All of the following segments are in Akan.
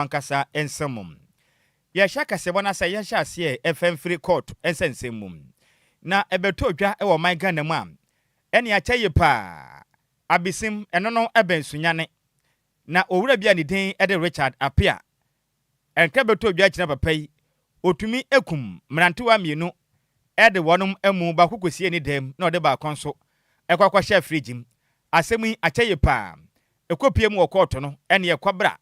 ankasa ensamum ya shaka se bona say ya sha se FM free court ensensemmum na ebeto dwa e wo man Ghana mu am ene akyeye pa abisim eno no ebensunyane na owura bia ne din e de Richard Apia enka beto dwa kina papa yi otumi ekum mrantewa mienu e de wonum emu ba kokosie ni dem na ode ba konso ekwakwa sha fridge asemi akyeye pa ekopie mu okoto no ene ye kwabra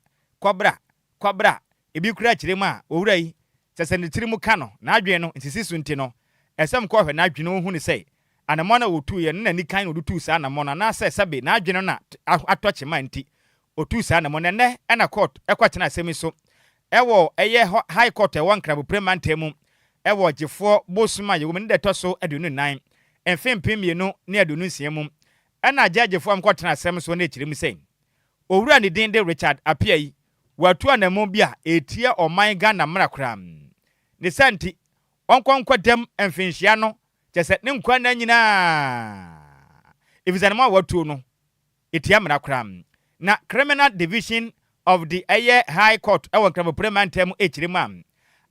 ebi kura kiremu a owura yi sese tirimu ka no na adwen no nsisi sunti no esem ko hwe na adwen no hu ni sei anamo na otu ye na nikan no otu sa anamo na se sebe na adwen no na atoche manti otu sa anamo ne na court ekwatena asemi so ewo eye high court e won krabo premantem ewo gifo bosuma ye wom ne de toso adunu nan enfempem ye no ne adunu nsiemu na jagefo am kwatena asem so na kiremu sei owura ne din de Richard Apia yi watu anamo bia etia oman Ghana mrakram ne santi onkwankwadam emfinhia no kyese ne nkwa na nyina ibizanama watu no etia mrakram na criminal division of the high court ewo kramo premantem ekirima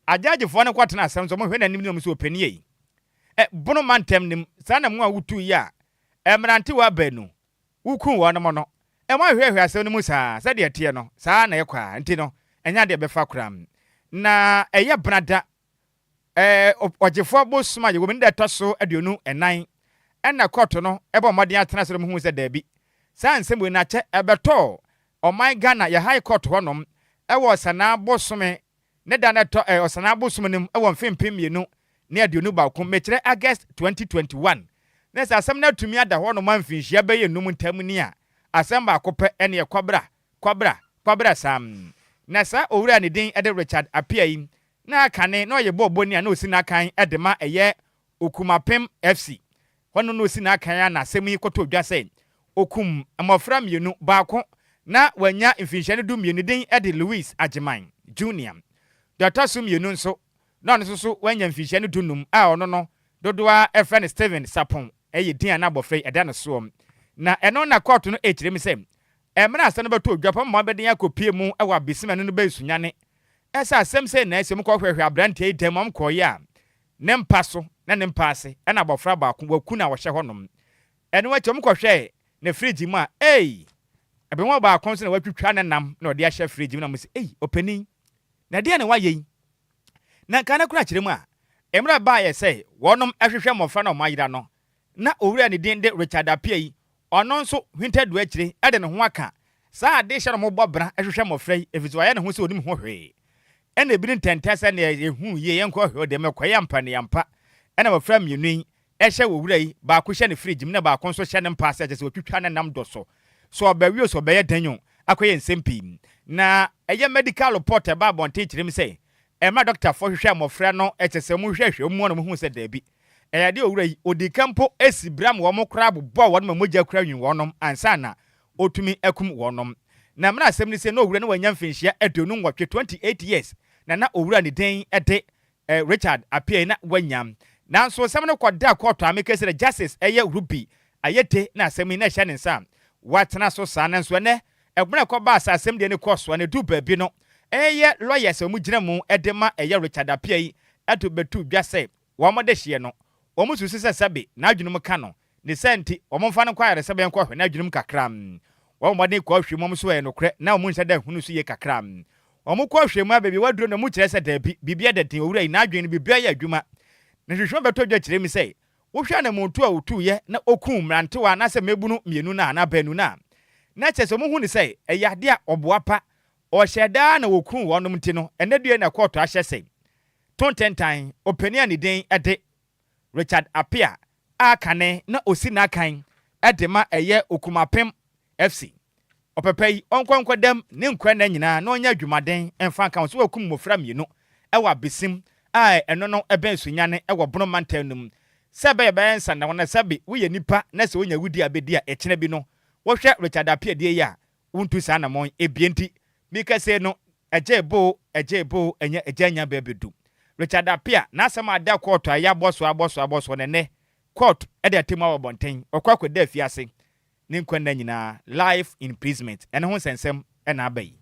ajagefo ne kwatena asem so mo hwe na nim no so opanie bono mantem nim sana mu a wutu ya emrante wa banu wuku wo no ma hwehwe asem no mu saa de tie no saa na yekwa nti no enya de befa kram na eye brada ogefo bosuma ye wominde toso aduonu enan na court no ebo modern atena so mu hu se da bi saa nsem na che ebeto oman Ghana ya high court honom ewo sana bosome ne da na to osana bosome nim ewo mfempem mienu ne aduonu ba ko mekire August 2021 na sa asem na tumi ada honom amfinhia be ye num ntam ni a asamba akope ene kwabra sam na sa owura ne din ede Richard Apia yi na akane na oye boboni a na osi na kan edema eye Okumapem FC hono no osi na kan na asem yi koto dwa sei okum amofra mienu baako na wanya mfinhia du mienu din ede Louis Agyemang Junior data sum mienu nso na no so wanya mfinhia du num a ono no dodoa efren Steven Sapon eye din na abofra eda no so na eno na court no ekirem sem emra asane beto odwapa mo beden akopie mu ewa bisima no be sunyane esa asem se na esem ko hwehwe abrante dem am koye a ne mpa so na ne mpa ase na abofra ba ko waku na wo hye honom eno wa chem ko hwe na fridge mu a ebe mo ba kon so na watwitwa na nam na ode ahye fridge mu na mo se opani na de na waye na kana kura kirem a emra ba ye se wonom ahwehwe mofra na mayira no na owura ne din de Richard Apia yi ono nso hwintedu akire ede ne ho aka saa de hye no mo bobra ehwehwe mofrei efizo aye ne ho se onim ho hwe ene ebi ntentese ne ehu ye yenko hwe de mekoya mpa ne yampa ene mofra mienu ehye wowura yi ba ko hye ne fridge mu na ba ko nso hye ne mpa ase je se otwitwa ne nam do so obawie so beye danyo akoye nsempi na eye medical report ba bonte kirem se ema doctor fo hwehwe mofra no etese mu hwehwe mu no mu hu se da bi de owura yi odikampo esibram wo mokra bo wo no mogya kra nwin wonom ansana otumi akum wonom na mra asem ni se no owura no wanya mfinhia adonu nwotwe 28 years na owura ne den ede Richard Apia na wanyam nanso asem no koda court ameke se justice eye ruby ayete na asem ni na hye ne nsa watena so sa nanso ne egbona ko ba asem de ne koso ne du ba bi no eye lawyers mu gina mu edema eye Richard Apia yi ato betu dwase wo mo de hye no omusu sese sabe na adwunum ka no ne senti omomfa no kware sebe enko hwe na adwunum kakram wo modin ko hwe mom so e no kre na omunhye da hunu so ye kakram omukọ hwe mu abebi waduro na mu kire se da bibia da tin owura yi na adwun bibia ya adwuma na hwehwe beto dwa kire mi sei wo hwa na muntu a otu ye na okum mrantewa na se mebunu mienu na banu na chese mu hu ni sei eyade a oboapa o hyeda na wokum wonom nti no enadue na court ahye sei tontentan opania ni den ede Richard Apia akane na osi na kan edema eye Okumapem FC opepai onkwankwadam ne nkwa na nyina na onya adwumaden emfa kan so wakum mofra mienu ewa besim eno no eben sunyane ewo bono mantanum sebe be ensa na wona sebe wo ye nipa na se onya wudi abedi a ekene bi no wo hwe Richard Apia die ya wontu sa na mon ebienti mika se no ejebo enya ejanya bebedu Richard Apia na asema ada court aya aboso ne court e de atemu abonten okwakwa da fiase ne nkwa na nyina life imprisonment ene ho sensem e na abai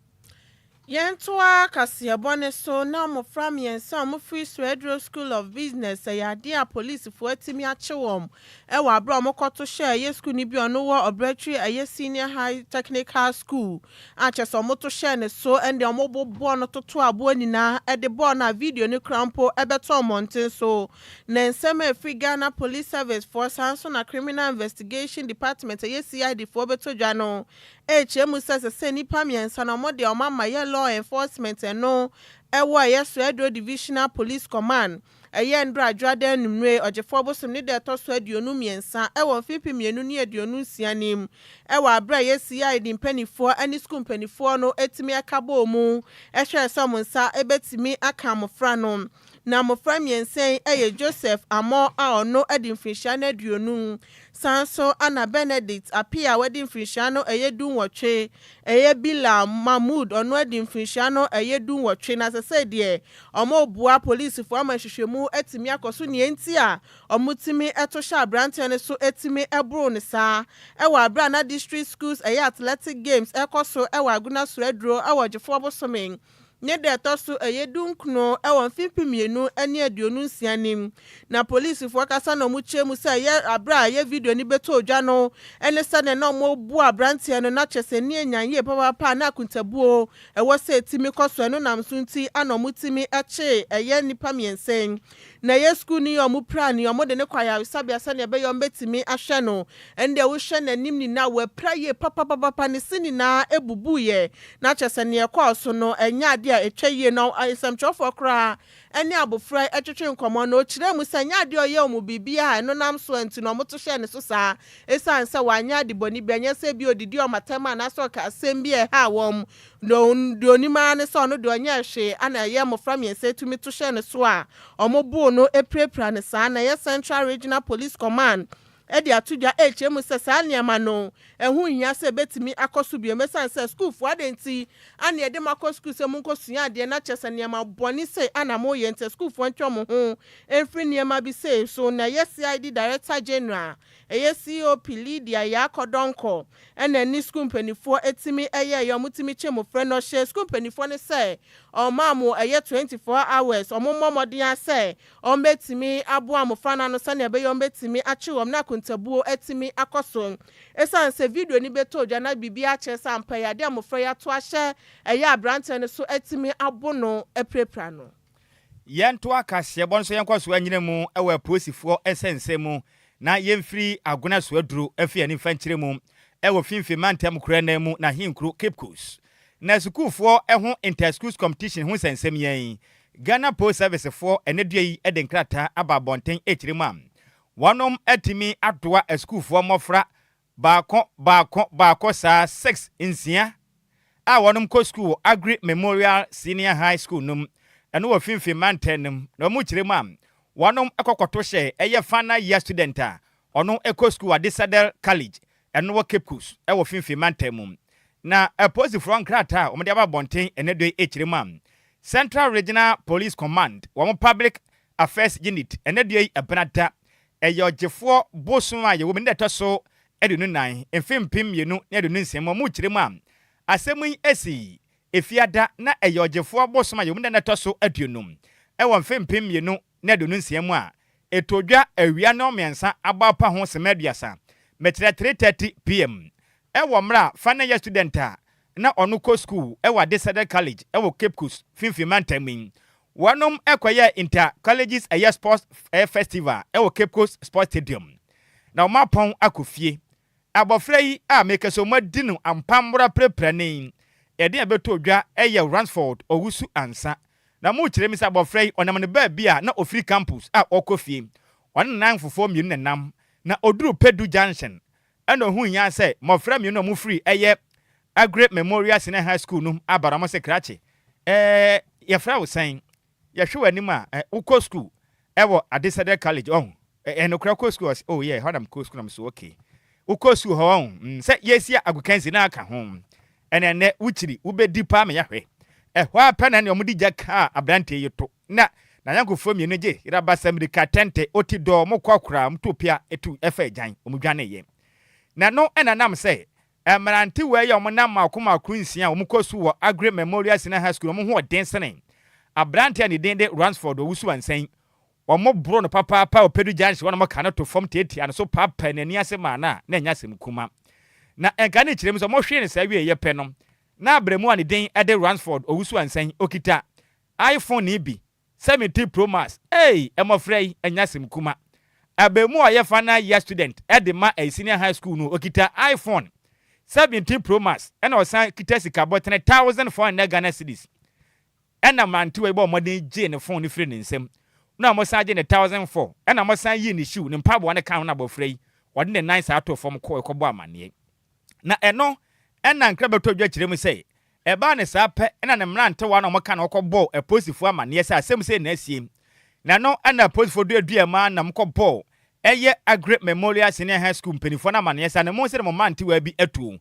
Yentoa Kasiabone so na mo from yensa mo free Swedro School of Business ya dia police fo atimi achewom e wa bra mo koto share ye school ni bi ono wo obretri aye senior high technical school a cheso mo to share ne so and the mo bobo no toto abo nyina e de bo na video ni crampo e beto mountain so na nsema free Ghana Police Service Force so na Criminal Investigation Department aye CID fo beto dwa no HM se nipa miensa na mo de o mama ye law enforcement no ewo yeso Edo Divisional Police Command eye ndra Adjoa numre ogefo bosom ne de to so aduonu miensa ewo mfipi mienu ne aduonu nsianim ewo abra ye CID mpanifo ani school mpanifo no etimi akabo mu ehwe so monsa ebetimi aka mofra no na mofra miensen eye Joseph Amo a ono edi mfisha na aduonu sanso ana Benedict apia wedding mfisha eye dun wotwe eye Bila Mahmood ono edi mfisha eye dun wotwe na sese de omo bua police fo amahwehwemu etimi akoso ne enti a omutimi etosha abrante ne so etimi ebro ne sa ewa abra na district schools eye athletic games ekoso ewa Aguna Suredro ewa Jefo Bosomen ne de toso eye dunkno ewa mfipi mienu ene aduonu nsianim na police fo kasa na muchemu se ye abra ye video ni beto odwa no ene se ne na mo bu abrante no na chese ne enyan papa na akuntabuo ewo se etimi koso no nam sunti ana mutimi eche eye nipa miensen na ye school ni yo mu plan yo mo de ne kwaya sabia se ne be yo betimi ahwe no ende wo hwe nanim ni na we praye papa ne sini na ebubuye na chese ne ekoso no enya de a etwaye no isamchofo kra ene abofra etwetwe nkomo no kire mu sanya de oye mu bibia no nam so enti no moto hye ne so saa esan se wanya de boni bianya se bi odidi o matema na so ka asem bi e ha wom no onima ne so no de onya hwe ana ye mofra miense tumi to hye ne so a omobu no eprepra ne saa na ye Central Regional Police Command edi atudwa HM sesa niama no ehu hia se betimi akoso bi emesan se school fo adenti ana ye de makoso school se munko sua ade na chese niama boni se ana mo ye nte school fo ntwa mo ho enfri niama bi se so na ye CID Director General eye COP Lydia Yakodonko ena ni school penifo etimi eye yo mutimi chemo frɛ no hye school penifo ne se o maamo eye 24 hours o momodin ase o betimi abo amofra na no se na be yo betimi achiwom na kuntabuo etimi akoso esan se video ni beto odwa na bibia chesa ampa ya de amofra ya to ahye eye abrante ne so etimi abo no eprepra no yento akase bonso yenkwaso anyine mu ewa aposifo esense mu na yemfiri Aguna Suredro afia ni fankyire mu ewa finfi mantem kura na mu na hinkru Cape Coast na sukufo eho inter schools competition ho sensem yen Ghana Post Service for enedua yi edenkrata ababonten echiremu am wonom atimi Adjoa esukufo mofra baako saa 6 insia a wonom ko school Agri Memorial Senior High School num eno wo finfi mantenem na mu chiremu am wonom ekokoto hye eye final year student a ono eko school Adisadel College eno wo Cape Coast e wo finfi mantemum na opposite from krata omde ababonten enedo echiremu am Central Regional Police Command wo public affairs unit enedo ebenata eyojefo bosun aye wo me neto so edunu nan emfimpim yenu ne edunu nsem mu chiremu am asemun esi efiada na eyojefo bosun aye wo me neto so aduonum e wo mfimpim yenu na edunu nsem a etodwa awia no miensa abapa ho semeduasa metre 3:30 pm ewo mra final year student a na onu ko school ewo Adisadel College ewo Cape Coast finfi mantamin wonom ekoye inter colleges a year sports festival ewo Cape Coast Sports Stadium na omapon akofie abofra yi a mekeso madinu ampamra preprane ede abetodwa eye Ransford owusu ansa na mu kire mi sa abofra yi onam ne ba bia na ofri campus a okofie nan fofo mienu nenam na oduru Pedu Junction eno hu nya se mofra mienu mu free eye Agri Memorial Senior High School num abaramo se krache ye fra wo san ye hwe wanim a uko school ewo Adisadel College enokra ko school oh yeah hodam ko school am so okay uko school ho se yesia agukansi na aka ho ene wuchiri ubedi pa me ya hwe hwa pa na ne omudi jaka abrante yeto na yankofo mienu je Nhyiraba Sammy tente otido mo kwakura mtopia etu efa agyan omudwane ye na no ena nam se Emerante we ya omna makoma kruinsia omkosu wo Agri Memorial Senior High School omho densene abrante ani dende Ransford owusu ansen omo bro no papa opedu janshi wona maka na to form tete an so papa nani asema na nya sem kuma na enka ne kirem so mo hwe ne sa wie ye pe no na abremu ani den ede Ransford owusu ansen okita iPhone ni bi 70 Pro Max emofrey nya sem kuma abemu oye fana year student ede ma a senior high school no okita iPhone 17 Pro Max ena osan kita sika bo 10,400 Ghana cedis ena manti we bo modern J ne phone ni free ne nsem na mo san je ne 1,004 ena mo san yi ne shoe ne mpabo ne kan na bo free wode ne 9 sa to form ko bo amane na eno ena nkra beto dwa kirem sei eba ne sa pe ena ne mrante wa na mo kan okobọ eposifu amane sa asem sei na asiem na no ena posifu do aduama na mkobọ eye Agri Memorial Senior High School penifo na amane sa na mo se mo manti wa bi atu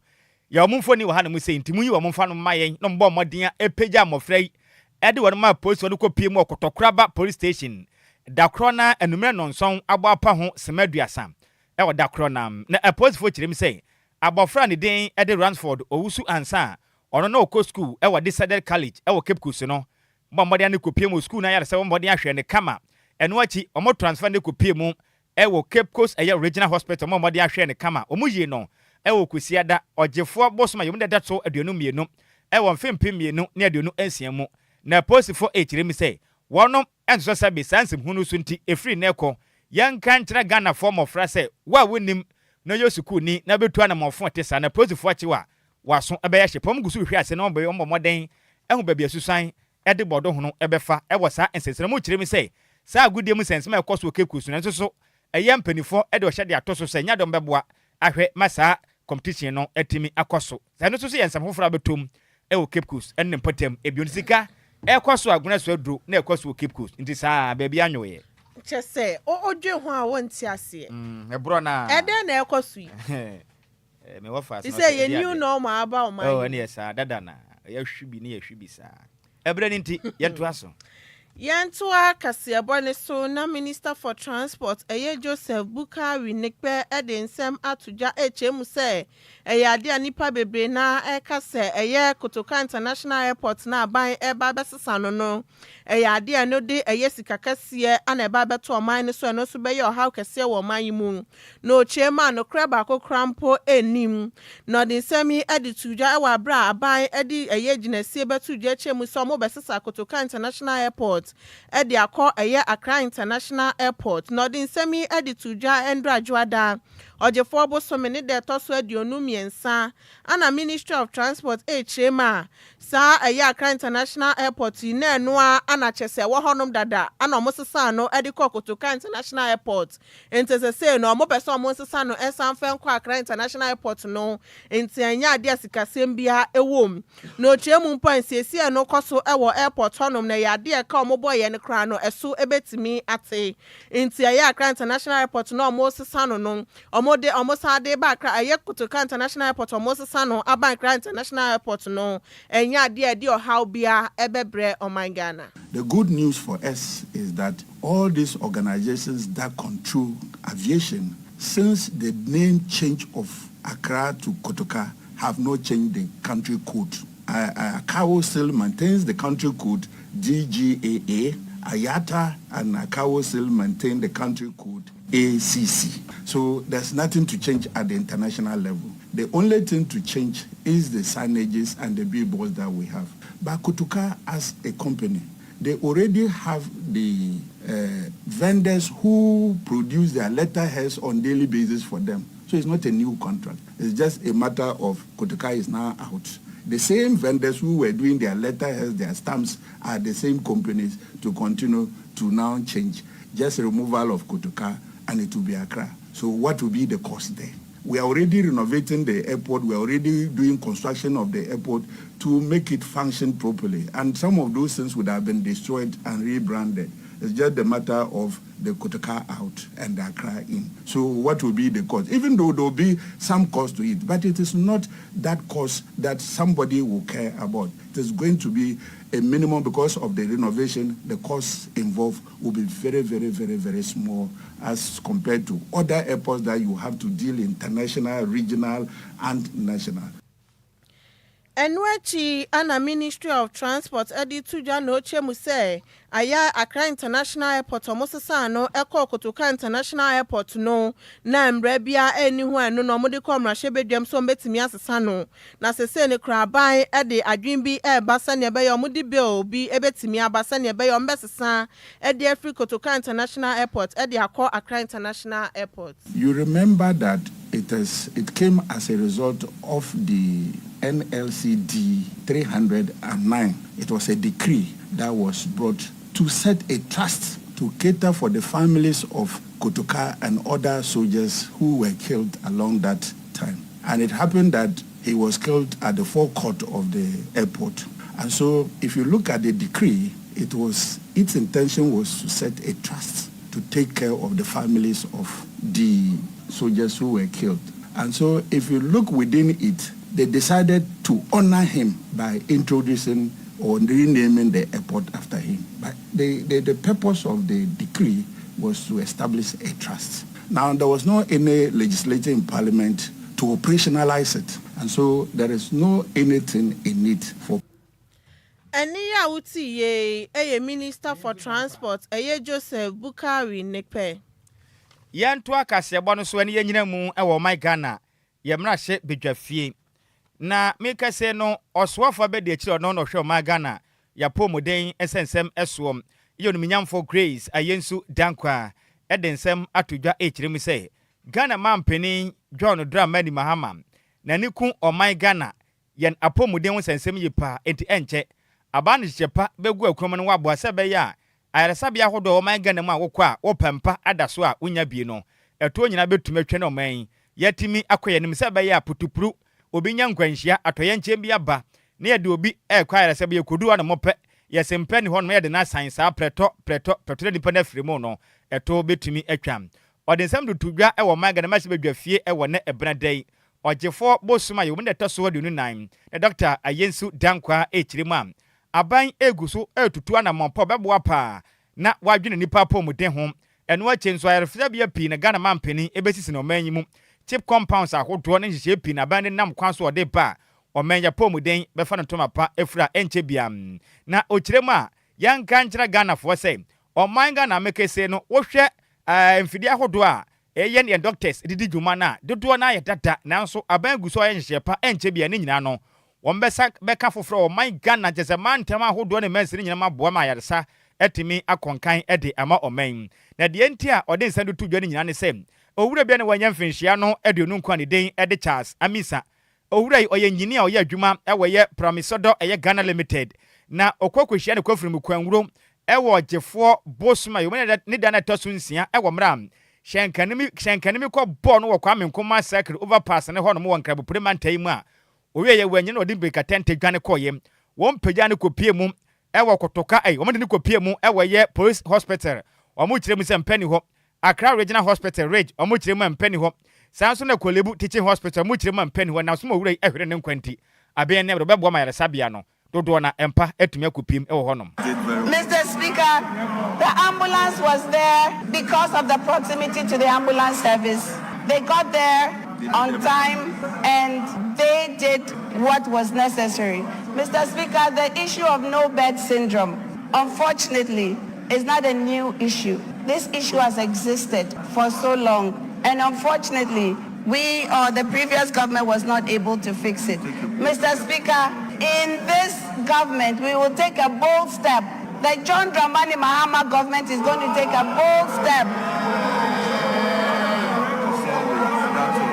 ya omumfo ni wa ha na mo sei ntimu yi wa momfa no mayen no mbo modin epeja mofrei ede won ma police won ko pie mu okotokraba police station dakrona enumere nonson agba apa ho semaduasa e wo dakrona na police fo kirem sei abofra ne den ede Ransford owusu ansa ono na okọ school e wo decided college e wo Cape Coast no mbomode ne ko pie mu school na yare se mbomode ahwe ne kama eno achi omo transfer ne ko pie mu e wo Cape Coast e regional hospital mbomode ahwe ne kama omu yi no e wo kwesiada ogefo bosoma yom de dato aduonu mienu e wo mfempem mienu ne aduonu ansian mu na posifo ekirem sei wono enso sabe sansem hunu sunti efri na ekọ yanka nkyere Ghana form of frase wa wonim no yosuku ni na betu na mofo tesa na posifo achiwa waso ebeya hye gusu hwe ase na ombe moden ehu babia susan ede bodo hono ebefa ewo sa ensesere mu kirem sei sa agudie mu sensema ekoso okekusu na nso eye mpanifo ede ohye de atoso se nya dom beboa ahwe masa competition no etimi akoso sa no so yensam hofra betom ewo Cape Coast enne potem ebionisika ekoso aguna so aduro na ekoso Cape Coast nti saa baabi anyoye chese odwe ho a wonti ase ebro na ede na ekoso yi me wo fast no say ye new normal aba o man ene yesa dada na ya hwibi ne ya hwibi saa ebre ni nti yentu aso Yantua Kasiabone so na Minister for Transport Joseph Bukari Nikpe nsem atuja HM say ade anipa bebre na kase Kotoka International Airport na ban eba besesa no ade anode sikakase ana eba beto oman so no so be your how kase wo man mu no chema no kreba ko krampo enim no de nsemi tuja ewa bra aban ginesi betuja HM so mo besesa Kotoka International Airport edi akọ Accra International Airport nọdin semi edi tuja endra Adjoa Ojefo bosome ne de toso aduonu miensa ana Ministry of Transport chema sa Accra International Airport na enoa ana chese wo honom dada ana omosesa no edi Kotoka International Airport entese se no omopese omosesa no ensanfe nkọ Accra International Airport no enti anya ade asikasem bia ewom no chemu mpo ensesi no koso ewo airport honom na yade ka omobo ye ne kra no eso ebetimi ate enti Accra International Airport no omosesa no omode omosade ba Accra Kotoka International Airport omosesa no aba Accra International Airport no enya ade how bia ebebre Ghana. The good news for us is that all these organizations that control aviation, since the name change of Accra to Kotoka, have not changed the country code. Akawo still maintains the country code DGAA. Ayata and Akawo still maintain the country code ACC. So there's nothing to change at the international level. The only thing to change is the signages and the billboards that we have. But Kotoka as a company, they already have the vendors who produce their letterheads on daily basis for them. So it's not a new contract. It's just a matter of Kotoka is now out. The same vendors who were doing their letterheads, their stamps, are the same companies to continue to now change. Just removal of Kotoka and it will be Accra. So what will be the cost there? We are already renovating the airport. We are already doing construction of the airport to make it function properly. And some of those things would have been destroyed and rebranded. It's just the matter of the Kotoka out and the Accra in. So what will be the cost? Even though there will be some cost to it, but it is not that cost that somebody will care about. It is going to be a minimum because of the renovation. The costs involved will be very, very, very, very small as compared to other airports that you have to deal international, regional, and national. Enwechi ana Ministry of Transport edi tuja no chemu say aya Accra International Airport omosesa no eko Kotoka International Airport no na mrebia eni hu eno no mode komra shebedwam so betimi asesa no na sese ne kraban edi adwinbi basa ne be yo mudi bill bi ebetimi abasa ne be yo mbesesa edi afri Kotoka International Airport edi akọ Accra International Airport. You remember that it came as a result of the NLCD 309. It was a decree that was brought to set a trust to cater for the families of Kotoka and other soldiers who were killed along that time. And it happened that he was killed at the forecourt of the airport. And so if you look at the decree, its intention was to set a trust to take care of the families of the soldiers who were killed. And so if you look within it, they decided to honor him by introducing or renaming the airport after him. But the purpose of the decree was to establish a trust. Now, there was no any legislature in Parliament to operationalize it. And so there is no anything in it for... Eniya uti ye Minister for Transport Joseph Bukari Nekpe. Yanto akase bono so ene yanyina mu ewo my Ghana yemra hye bedwafie na meka se no oswafo be de kire no no hwe my Ghana ya pomoden esensem esom yenuminyamfo Grace ayensu dankwa edensem atodwa ekirem se Ghana mampeni John Dramani Mahama na niku o my Ghana yen apomoden sensem yipa enti enche abane hyepa begu akrom no wabo asebe ya ayaresabia hodo o my Ghana mu awokwa opempa adaso a unya bi no eto nyina betumetwe no man yatimi akoyenim sebe ya putupuru obi nya nkwanhia atoye nkyem bi aba na ye de obi ekwa ayaresabia kodu na mope yesempe ni hono ye de na science a preto nipa na fremu no eto betumi atwam odensem do tudwa ewo my Ghana ma se bedwafie ewo na ebradai Ojefo bosuma yo mde toso wadu nunan na Dr. Ayensu Dankwa ekirima aban eguso etutu na mompo beboa pa na wadwene nipa pomuden ho eno achenso ayerefia bia pi na Ghana mampeni ebesisi na omanyimu chip compounds ahodo na nhihye pi na ban nam kwanso ode pa omanya pomuden befa no tomapa efura enche bia na okirema yanka nkyira Ghana fo se oman Ghana mekese no wohwe mfidi ahodo a eyen ye doctors didi dwuma na dodo na ye dada nanso aban guso ye nhihye pa enche bia ne nyina no wombesa beka foforo oman Ghana jese mantem ahodo ne mensi nyina maboa ma yaresa etimi akonkan ede ama oman na de enti a ode nsa do tudwa ne nyina ne se owura bia ne wanya mfinhia no eduonu nkwa ne den ede Charles Amisa owura yi oye engineer oye adwuma ewoye Promisodo eye Ghana Limited na okwakwehia ne kwafirimu kwanwuro ewo Ojefo bosuma yo ne da na toso nsia ewo mram shenkanimi ko bo no wakwa menkoma cycle overpass ne hono mo wankra bupure mantai mu a owe ye wanyi na odi beka tente dwane koyem won pagya ne kopie mu ewo Kotoka won ne kopie mu ewo ye police hospital omo kire mu se mpani ho Accra Regional Hospital Rage omo kire mu mpani ho sanso na Kolebu Teaching Hospital mo kire mu mpani ho na so mo wura ehwere ne nkwanti aben ne bebo ma yaresabia no dodo na empa etumi akopiem ewo honom. Mr. Speaker, the ambulance was there because of the proximity to the ambulance service. They got there on time and they did what was necessary. Mr. Speaker, the issue of no bed syndrome, unfortunately, is not a new issue. This issue has existed for so long, and unfortunately, we or the previous government was not able to fix it. Mr. Speaker, in this government, we will take a bold step. The John Dramani Mahama government is going to take a bold step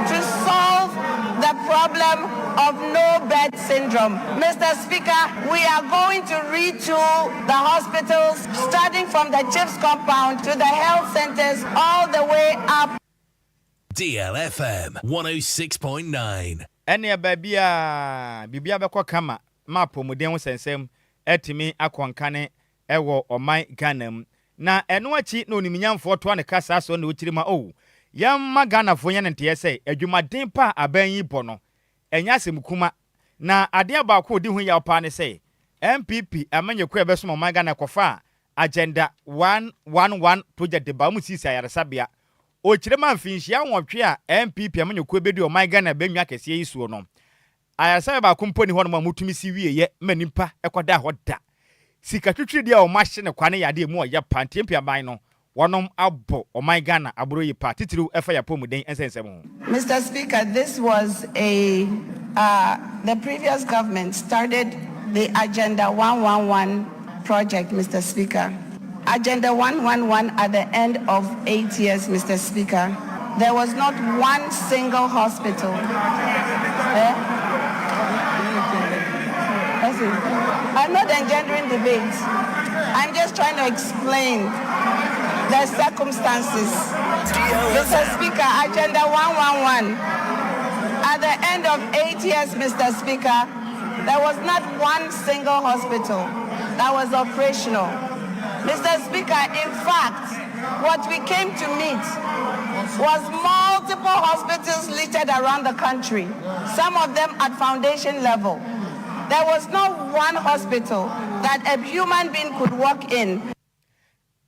to solve the problem of no bed syndrome. Mr. Speaker, we are going to retool the hospitals, starting from the CHIPS compound to the health centers, all the way up. DLFM 106.9. Ene bibia bekwa kama mapo muden wo sensem etimi akwankane ewo oman Ghana na eno achi na oniminyamfo to ne kasa so na ochirima o yamma Ghana fo nya nte yese adwumaden pa aban yi bɔ no enya semkuma na ade abaako odi hu ya opa ne se MPP amanye ko ebe so mo Ghana kofa agenda 111 project de ba mu sisi ayaresabia ochirima mfinhia nwotwe a MPP amanye ko ebedi o Ghana benwa kese yi suo no ayaresabia ba komponi ho no ma mutumi si wieye manimpa ekoda hoda sika twitwi dia o mahye ne kwane yade mu o ya pantempi aban no wonom abo o Ghana aburo yi pa titiru efa ya pomuden ensensem. Mr. Speaker, this was the previous government started the Agenda 111 project, Mr. Speaker. Agenda 111 at the end of 8 years, Mr. Speaker. There was not one single hospital. I'm not engendering debate. I'm just trying to explain the circumstances. Mr. Speaker, Agenda 111. At the end of 8 years, Mr. Speaker, there was not one single hospital that was operational. Mr. Speaker, in fact, what we came to meet was multiple hospitals littered around the country, some of them at foundation level. There was not one hospital that a human being could walk in.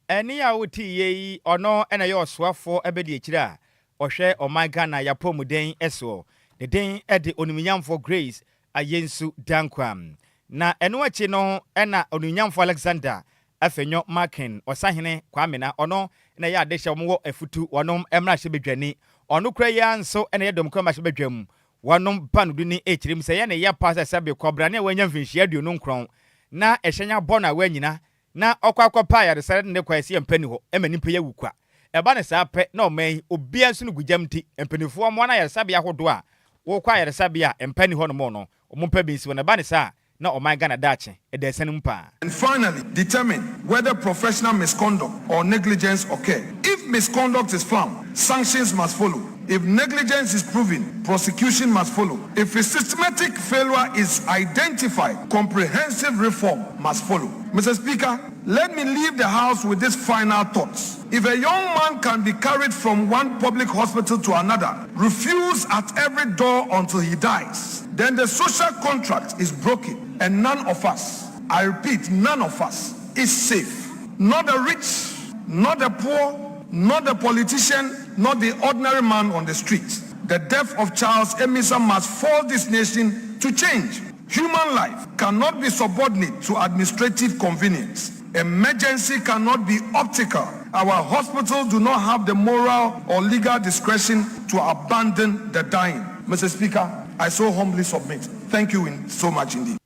Any awuti ye ono ena yo swafo ebedi ekira ohwe o Ghana ya pomuden eso the den ede oniminyamfo Grace ayensu dankwam na eno achi no ena oniminyamfo Alexander afenyo Markin osahene kwamena ono na ya adehye omwo afutu wonom emra hye bedwani ono kura ya nso ena yedom kwa hye bedwam wonom panudu ni echirim se ye na ya pasa sabe kobra na wanya mfinhia aduonu nkron na ehenya bona wanyina na okwa ya resare ne kwasi empani ho emanimpa ya wukwa eba ne sa pe na oman obia nso no gugyamti empanifo mo na ya sabe ahodo a wo kwa ya resare a empani ho no mo no ompa bi nsi na ba ne sa na Ghana dache edesanumpa. And finally, determine whether professional misconduct or negligence occur. If misconduct is found, sanctions must follow. If negligence is proven, prosecution must follow. If a systematic failure is identified, comprehensive reform must follow. Mr. Speaker, let me leave the House with this final thoughts. If a young man can be carried from one public hospital to another, refuse at every door until he dies, then the social contract is broken and none of us, I repeat, none of us is safe. Not the rich, not the poor, not the politician, not the ordinary man on the street. The death of Charles Emisa must force this nation to change. Human life cannot be subordinate to administrative convenience. Emergency cannot be optical. Our hospitals do not have the moral or legal discretion to abandon the dying. Mr. Speaker, I so humbly submit. Thank you so much indeed.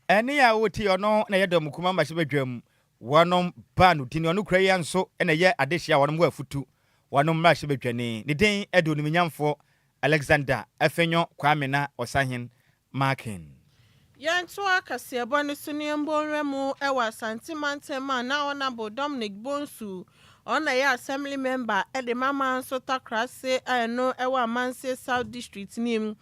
Any awuti ono na yedom kuma ma hye bedwam wonom banu tini onu kra ya nso na ye adehia wonom afutu wonom ma hye bedwane ne den edo niminyamfo Alexander afenyo kwamena osahen Markin. Yanto akase ebone suniembo remu ewa santimantema na onabo Dominic Bonsu ona ya assembly member ede mama nso takrase eno ewa Manse South District nim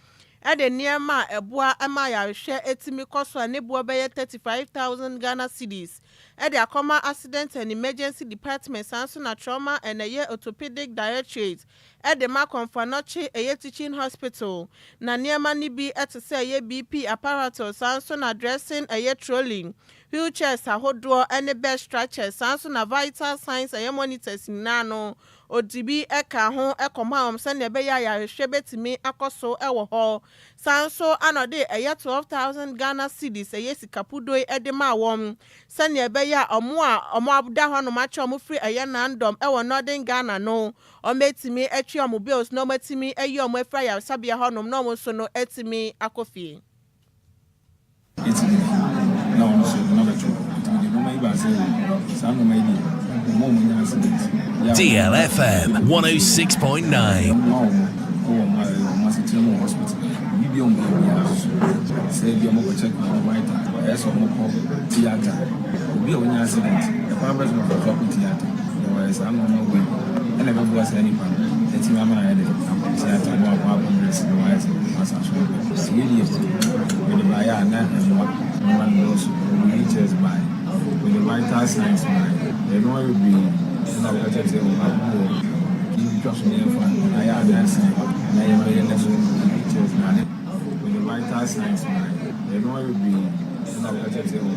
ede niema eboa ama ya hwe etimi koso ne bo beye 35,000 Ghana cedis ede akoma accident and emergency department sanso na trauma and a orthopedic directorate ede ma konfanoche eye teaching hospital na niema ni bi etese eye BP apparatus sanso na dressing eye trolling wheelchairs ahodo ene best structures sanso na vital signs eye monitors nano odibi eka ho ekoma omse ne be ya hwe betimi akoso ewo ho sanso anode eye 12,000 Ghana cedis eye sikapudoi ede ma wom se ne be ya omo abuda ho no macho omo free eye nandom ewo northern Ghana no ometimi etwi omo bills no metimi eye omo afra ya sabia ho no no so no etimi akofie DLFM 106.9. With the vital vital signs, you know, you'll be in a better table. You just me for I had dancing. Now you know you're next details, man. With the vital signs, you know, you'll be in a better table.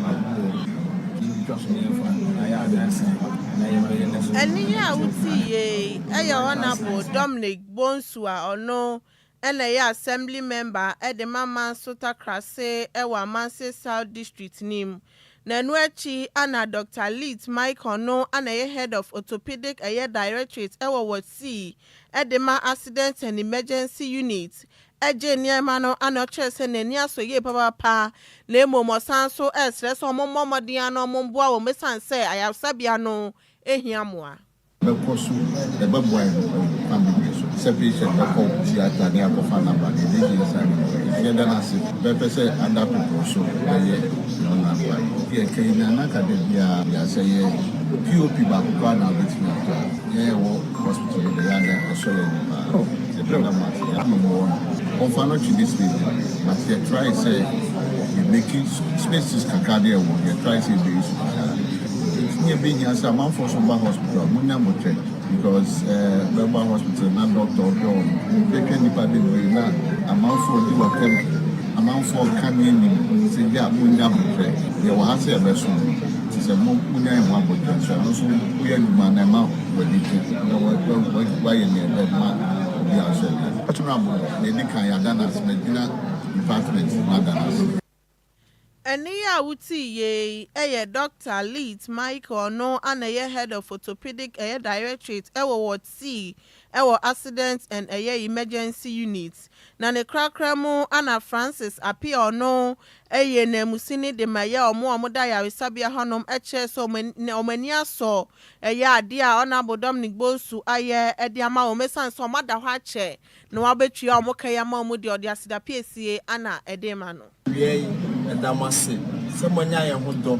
You just me for I had dancing. Now you know you're next. And yeah, would see a honorable Dominic Bonsua or no. And a assembly member at the Mama Sota Krase, Ewa Manse South District name. Nanuachi Anna Dr. Leeds Mike Ono and a head of orthopedic a directorate Ewa Ward C at the Ma accident and emergency unit. Eje Nhyiraba ano chese nenia so ye papa lemo mosanso esre so momo diano momboa wo mesan say ayasabia no ehiamoa. Bekosu the baboy family so separation the call theater near the number the inside the nasi be say under people so no number here Kenya academia ya say POP back na between yeah hospital the other so the problem Confano to this video, but you try say you making spaces kakade wo you try say the issue. You being as a man for some hospital, munya moche because Lumba hospital na doctor don they can depend na a man for the work a man for coming say ya munya moche you will say a person it's a munya and one moche so also we are man na ma we need to why you need that man. And here would see a Dr. Leeds Michael no and a head of orthopedic a directorate Ward C accidents and a emergency units. Nane Krakramo Anna Francis appear no a nemusini de Maya or Moamodaya Sabia Hanum Eche so many so a ya dear honorable Dominic Bosu aye Ediama o mesan so mother hache no abetri o mokaya mamudi or the asida PCA Anna Edemano. Damasi, Samonia Hodo,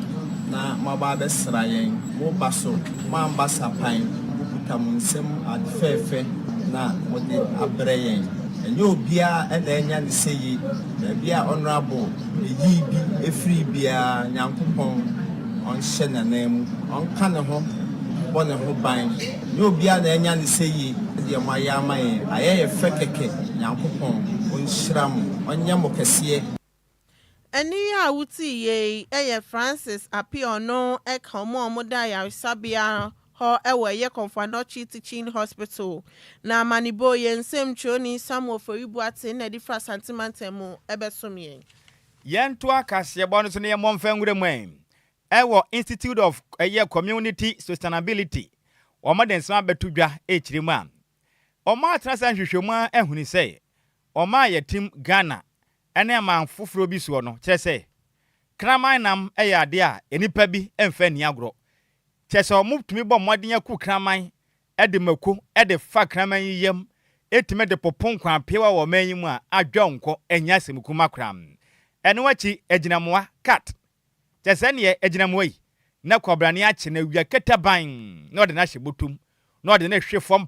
na Mababa Srayen, Mobaso, Mambasa Pine, Mutamun Sem at Fefe, na Modi Abrayen, and you beer and then yan say, the beer honorable, a ye be a free beer, Yankupon, on Shenna name, on Canaho, Bonaho Bine, you beer the yan say, the Mayama, I a fekeke, Yankupon, on Shram, on Yamokasie. Any ya wuti ye Francis appear no e komo moda ya sabia ho ewe ye Confanochi Teaching Hospital na manibo ye nsem choni Samuel Foribuate na different sentimentemu ebesomye yen to akase bono so ne momfangure mwen ewo Institute of Community Sustainability o maden sama betudwa echirima o ma transan hwehwemu ehuni sei o ma ye team Ghana ene man foforo bi so no kire se kraman nam eyade a enipa bi emfa ni agro kire se omutumi bo modin yaku kraman ede mako ede fa kraman yiyam etime de popon kwan pewa wo manyimu a adwonko enya semkuma kram ene wachi aginamoa cat kire se ne aginamoa yi na kobrane a che na wia ketaban na ode na hyebotum na ode na hwe fom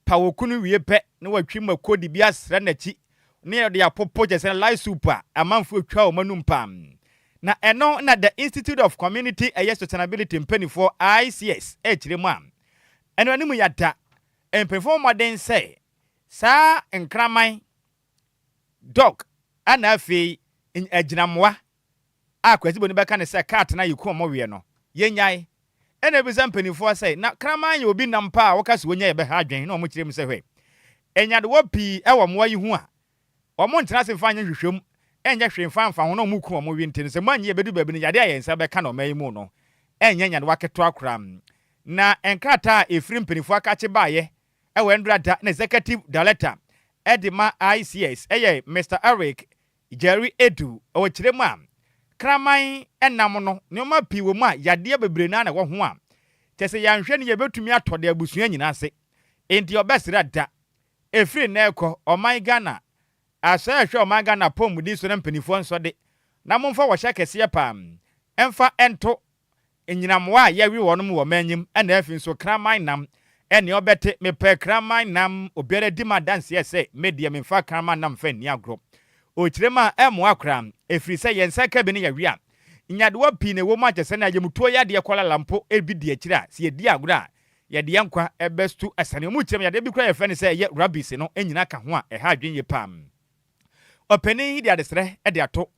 paw kunu wie pe na watwi mako di bia sra na chi near the apopo jesen live super amanfo twa o manum pam na eno na the Institute of Community Sustainability mpanyfo ICS echiremu am eno animu yada empanyfo modern say sa enkraman dog ana afi aginamoa akwasibo ni beka ne say cat na yiku omo we no yenyai ena ebisa mpanyfo say na kraman ye obi nampa a woka so wonya ye be ha adwen na omo kirem say hwe enyade wo pi ewo moa yi hu a omo ntena se fanya hwehwem enye hwemfanfa ho no muku omo wi ntene se manye ebedu babi ni yade ayensa be ka no mayi mu no enye nyade waketo akram na enkata efiri mpenifu akache baaye ewe ndrada na executive director edima ICS eye Mr. Eric Jerry Edu o kiremu am kraman enam no nyoma piwo mu a yade bebre na wo ho a tese yanhwe ne yebetumi atode abusua nyina ase enti obesira da efiri na ekọ oman Ghana asa hwe omaga na pomudi so na mpanifo nso de na momfa wo hye kese pam emfa ento enyinamwa ya wi wonom wo manyim ena afi nso kraman nam ene obete mepe kraman nam obiara di ma dance yese media memfa kraman nam fa ni agro o kirema emo akram efiri se yensa ka bi ne ya wi a nyadewa pii ne wo ma kyese na yemuto ya de kwala lampo ebi de akira se ye di agura ye de yankwa ebestu asane mu kyerem ya de bi kura ye fene se ye rabbis no enyina ka ho a ha adwen ye pam opani hi de adesre e de ato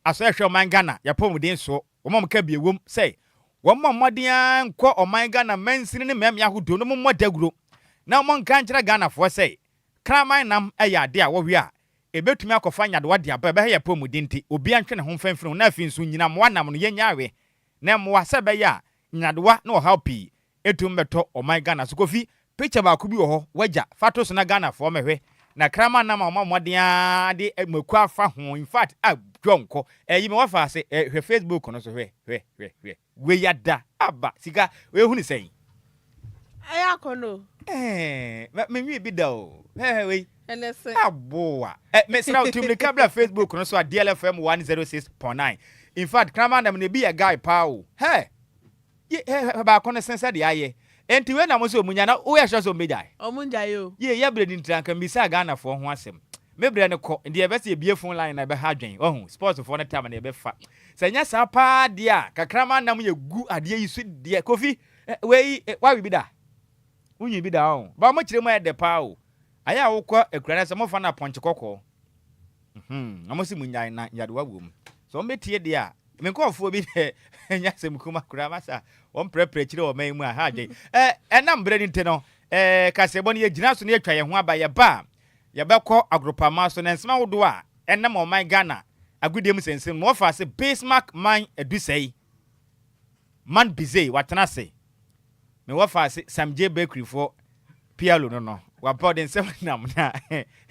aso ehwe oman Ghana ya pomuden so womam ka biewom se womam modea nkọ oman Ghana mansini ne mem yahodo no modaguro na mo nka nkyere Ghana fo se kraman nam eya ade a wo wi a ebetumi akofa nyadewa de aba be ya pomuden ti obi antwe ne ho mfamfiri na afi nso nyina mo wanam no yenyawe na mo wase be ya nyadewa na o happy etum beto oman Ghana so kofi picture ba ku bi wo ho waja fato so na Ghana fo mehwe na kraman nam ma modea de maku afa ho in fact jonko yi me wafa se hwe Facebook no so hwe we yada aba sika we hu ni sei aya kono me nwi bi da o we elese aboa me sra utumni kabla Facebook no so DLFM 106.9 in fact kraman nam ne bi a guy pa o ba kono sense de aye enti we na mo so munya na wo ya hwe so medai omunja yo ye bredi ntranka mbisa Ghana fo ho asem mebre ne ko ndi ebe se ebie phone line na be ha dwen ohun sports for na time na ebe fa sanya sa pa dia kakrama nam ye gu ade yi so dia kofi we wa bi da unyi bi da o ba mo kire mo de pa o aya wo ko ekura se mo fa na ponche kokko amosi munya na yadewa wom so metie dia me ko fo bi nya se mukuma kura masa won prepare kire o man mu a ha dwen enam bredi nteno kasebo ne ye gina so ne atwa ye ho aba ye ba yabeko agropama so nensema wodo a enam o man Ghana agudem sensen mo fa se Bismark Adusei man bizei watena se me wo fa se samje bakery for pialo no wa body nsem nam na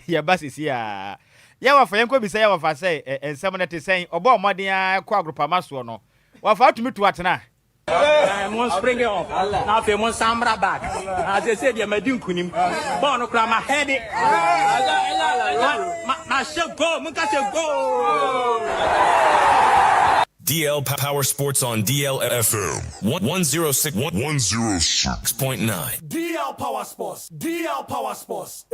ya basisi a ya wa fa yenko bisa ya wa fa se ensem na te sen obo modern akọ agropama so no wa fa atumi to watena Mon spring it off. Now if you samra back. As I said, you may do kunim. Born no my head. My shall go. Go. DL Power Sports on DLFM 106.9. DL Power Sports. DL Power Sports.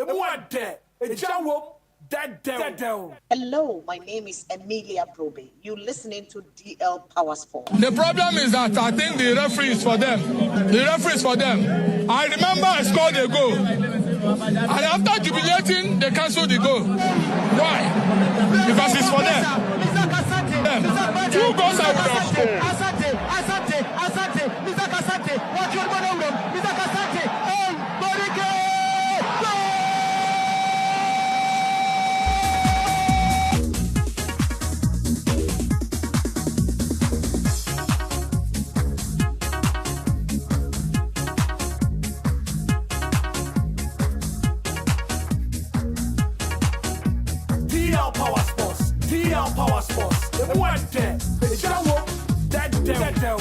Hello, my name is Emilia Probe. You're listening to DL Power Sports. The problem is that I think the referee is for them. The referee is for them. I remember I scored a goal. And after jubilating, they cancelled the goal. Why? Because it's for them. 2 goals I would have scored. Power Sports. The one there. The show that devil.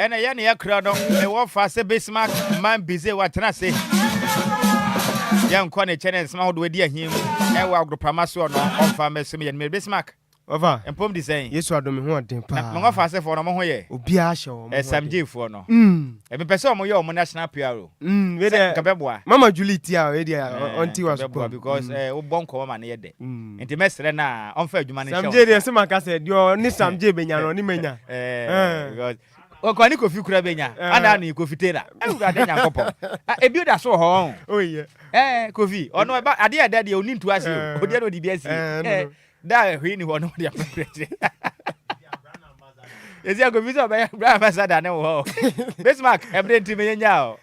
ene ye ne yakra no e wo fa se Bismark man bize watena se ye nko ne chene nsema ho do edi ahim e wo agropama so no onfa mesem ye ne Bismark Ova empom di sen Yesu adom ho den pa mo fa se fo no mo ho ye obi a hye wo mo SMG fo no e be pese o mo ye o mo national PRO we de kabeboa Mama Juliet a we de onti was because wo bonko ma na ye de enti mesre na onfa adwuma ne SMG de se maka se dio ni SMG benya no ni menya because okwani kofi kura benya ana na kofi tera ewura de nyankopɔ ebi da so ho oye kofi ono eba ade ade de oni ntu ase o de no di bi ase da hwi ni ho no de appreciate ezia kofi so ba bra ambassador ne wo Bismark ebre ntime nya o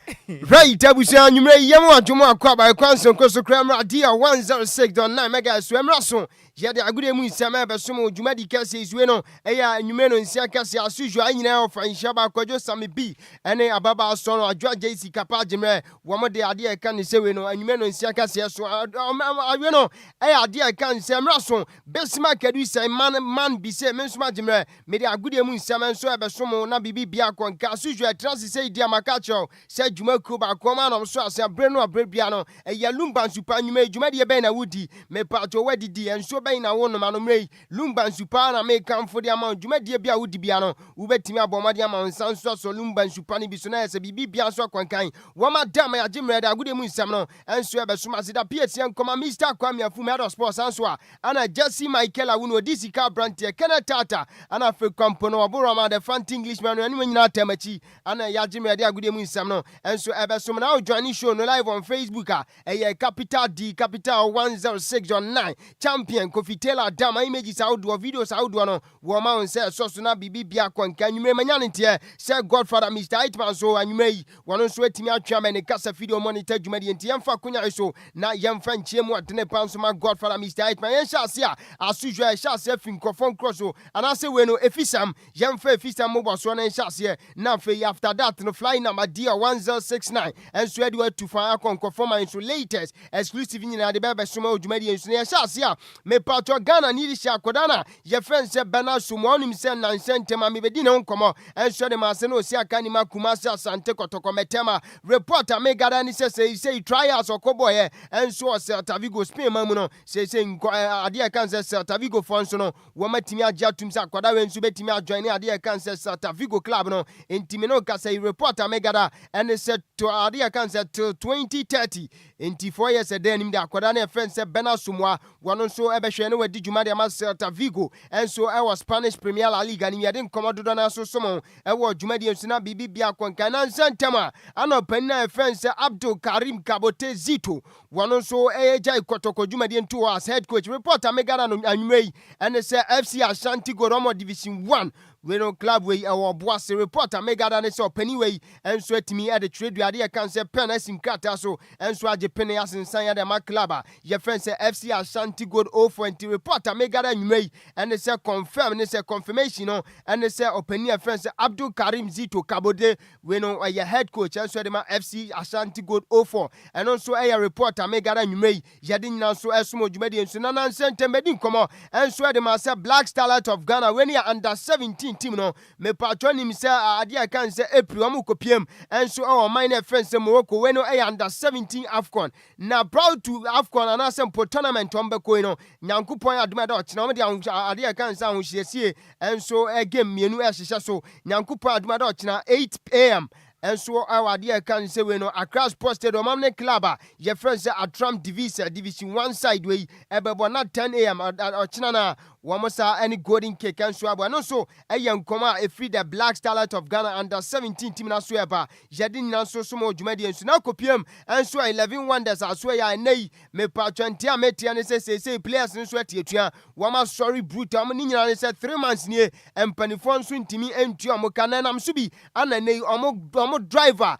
right abusia anwumre yem adwomo akwa ba kwanso nkoso kra mra dia 106.9 mega so emra so yede agude mu nsama be so mo dwuma di kase isue no eya anwume no nsia kase asujo anyina of Nhyiraba Kwadwo Sammy B ene ababa so no Adjoa Agyei Sikapa jemre wo mo de ade e kan sewe no anwume no nsia kase so awe no eya ade e kan se emra so Bismark Adusei man bi se mensuma jemre me de agude mu nsama so e be so mo na bibi bia konka asujo trans se dia makacho se dwuma ku ba koma no so ase abre no abre bia no eya Lumba super anwume dwuma de be na wudi me pato wadidi enso bɛn na wo no manomrei Lumba nsupa na make am for the amount dwumadie bia wodi bia no wobetimi abomade ama nsan so Lumba nsupa ni bi so na yɛ sɛ bibi bia so akwankan wama dam ya Agye da agudemu nsɛm no enso ɛbɛsoma sida PSN kɔma Mr. Kwame Afumi Ado Sports anso a ana Jesse Michael Awuno Disika Brantie Kenneth Tata ana fe kampono oboroma the Fant Englishman ani nyina temachi ana Agye da agudemu nsɛm no enso ɛbɛsoma na join show no live on Facebook a Capital D Capital 106.9 champion Kofi Taylor Dama images audio videos audio no wo ma on say so na bibi bia kwanka nwumre manya ne tie say Godfather Mr. Hitman so anwumre yi wono so atimi atwa me ne kasa video monitor dwumadi enti yemfa kunya so na yemfa nchiemu adene panso ma Godfather Mr. Hitman yen hyase a asujwa hyase fin kofon cross so anase we no efisam yemfa efisam mo boso na hyase na fe after that no fly number D1069 enso edi wa tufa akon kofon so latest exclusive nyina de bebe so ma dwumadi enso na hyase a me pato Ghana ni sha kodana ye friend se bana so mo onim se na nsentema me bedi ne nkomo enso de ma se no si aka ni makuma se asante kotoko metema reporter me gada ni say trials okoboye enso o Celta Vigo Spain mamu no say ade kan se Celta Vigo fonso no wo matimi agya tum se akwada we nso betimi adjoin ni ade kan se Celta Vigo club no intimi no ka say reporter me gada and say to ade kan se till 2030 enti 4 years a day nim de akwada na friend se bena sumwa wono so ebehwe ne wadi dwuma de ma Celta Vigo enso e was Spanish Premier La Liga ni yade nkomododo na so somo e wo dwuma de enso na bibi bia konka na nsentema ana panna friend se Abdul Karim Kabote Zito wono so Jai Kotoko dwuma de nto as head coach reporter megara no anwumei and say FC Ashanti Goromo Division 1 we no club we our boss reporter megada ne so penny we enso atimi e de trade ade kan se pen asim krata so enso age pen asensan ya de ma club ye friend say FC Ashanti Gold 040 reporter megada nwumei and say confirm ne say confirmation no and say openi friend say Abdul Karim Zito Kabode we no ye head coach enso de ma FC Ashanti Gold 04 and also a reporter megada nwumei ye de nyina so esumo dwumadi enso na nansente medi nkomo enso de ma say Black Starlight of Ghana when you under 17 team no me patron him say ade kan say April am kopiem enso our minor friends say Morocco when no under 17 AFCON na proud to AFCON and asem tournament on beko no nyankopon adoma da ochina me ade kan say ahohiesie enso game mienu ehyehyɛ so nyankopon adoma da ochina 8 am enso our dear can say we no Accra Sports Stadium amne club ye friends say Atram Division 1 side we ebebo na 10 am ochina na wamosa any golden cake enso abo no so eyankoma e free the Black Starlight of Ghana under 17 team na so eba yedin na so mo dwumadi enso na kopiem enso 11 wonders aso ya nei me pa 20 ametia ne say players enso atietua wama sorry brutal am ni nyina ne say 3 months nie empanifo nso ntimi entua mo kananam so bi ana nei omo driver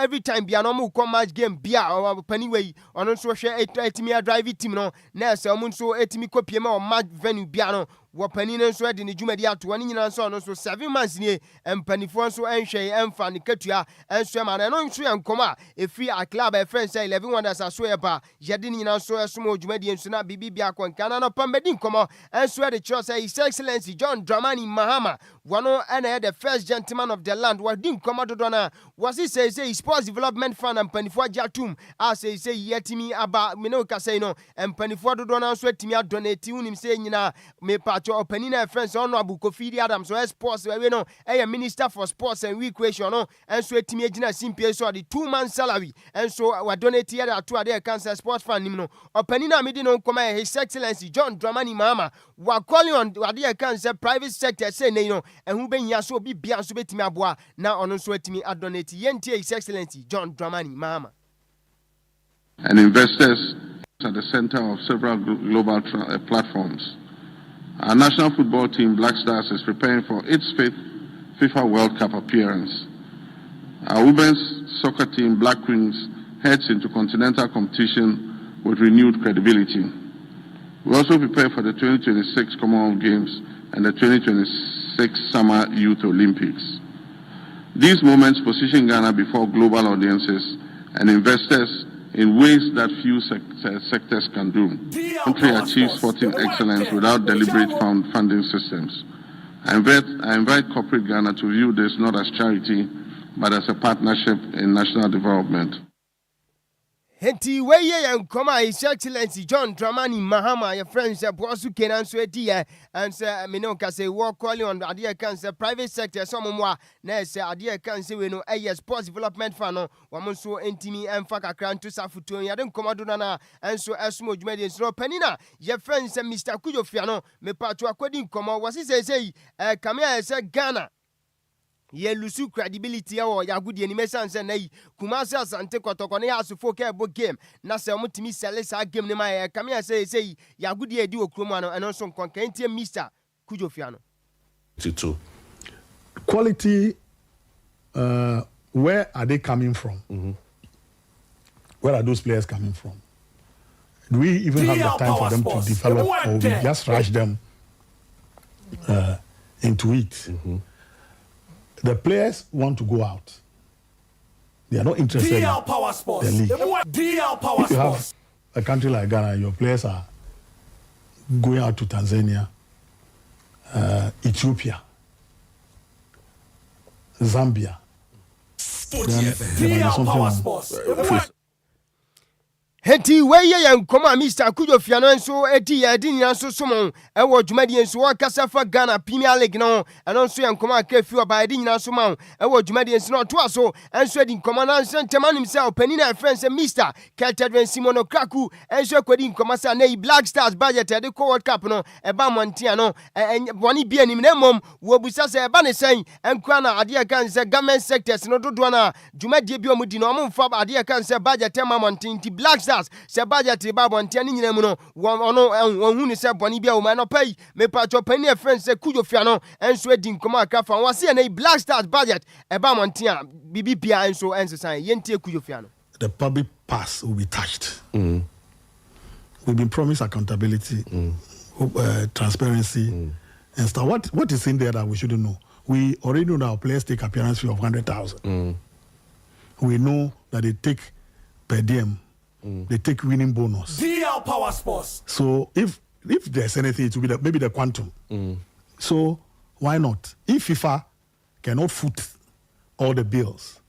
every time bia no mo come match game bia pani we ono so hwe etimi drive team no na se omo so etimi kopie ma o match venue bia no wapani nso de ne dwumadi ato ani nyina nso no so 7 months nie empanifo nso enhwe emfa ne katua enso ma na no nso yankoma efi a club e friends 11 wonders aso e ba yede ne nyina nso esomo dwumadi enso na bibi bia kwankana no pambedi nkomo enso de chiro say his excellency John Dramani Mahama wano ana the first gentleman of the land wadi nkomo dodo na wasi say sports development fund empanifo ajatum say yetimi aba me no ka say no empanifo dodo na nso atimi adonate unim say nyina me Openina friends on Kofi Adams so sports we no minister for sports and recreation no and so etimi agina simpie so the 2 months salary and so we donate here to ade cancer sports fund no Openina medi no come his excellency John Dramani Mahama wa calling on ade cancer private sector say no ehun benya so bi bia so betimi aboa na ono so etimi adonate yentie his excellency John Dramani Mahama. And investors at the center of several global platforms. Our national football team, Black Stars, is preparing for its 5th FIFA World Cup appearance. Our women's soccer team, Black Queens, heads into continental competition with renewed credibility. We also prepare for the 2026 Commonwealth Games and the 2026 Summer Youth Olympics. These moments position Ghana before global audiences and investors in ways that few sectors can do. The country achieves sporting excellence without deliberate funding systems. I invite corporate Ghana to view this not as charity, but as a partnership in national development. Henti weye yan koma His Excellency John Dramani Mahama your friends bosu kenan so edi and say me no ka say work calling on ade kan say private sector some mo na say ade kan say we no sports development fan no won so entimi emfa kakra nto safuto ya de komado na enso esumo dwumade nso panina your friends Mr. Kwadwo Fiano me pato akwadi nkoma wasi say kamia say Ghana ye lusu credibility ya yagudi ni mesanse na yi Kumasi Asante Kotoko na asufo ke bo game na se omutimi sele sa game ne ma kamia say yagudi edi okromu ano eno so nkonka entie Mr. Kwadwo Fiano to quality where are they coming from? Where are those players coming from? Do we even have the time for them to develop, or we just rush them into it? The players want to go out. They are not interested in the league. If you have a country like Ghana, your players are going out to Tanzania, Ethiopia, Zambia. Henti weye yan koma Mr. Kwadwo Fiano enso edi ya di nyina so somo ewo dwumadi enso wa kasafa Ghana Premier League no eno nso yan koma akafi oba edi nyina so ma ewo dwumadi enso no to aso enso edi nkoma na nso ntemanim se opani na friends Mr. Keltedwen Simono Kraku enso akwadi nkoma sa na Black Stars budget edi ko World Cup no eba montia no boni bia nim na mom wo busa se eba ne sen enkwa na ade kan se government sectors no dodo na dwumadi bi omudi no omfa ade kan se budget ma montinti Black se budget ba bontia ni nyina mu no ono hu ni se boni bia o ma no pay me pacho pani e friend se Kwadwo Fiano enso edi nkoma aka fa wase na Black Stars budget e ba montia bibi bia enso ensesan yentie Kwadwo Fiano. The public purse will be touched. We've been promised accountability, transparency, and stuff. What is in there that we shouldn't know? We already know that our players take appearance fee of 100,000. We know that they take per diem. They take winning bonus. DL Power Sports. So if there's anything, it will be maybe the quantum. So why not? If FIFA cannot foot all the bills.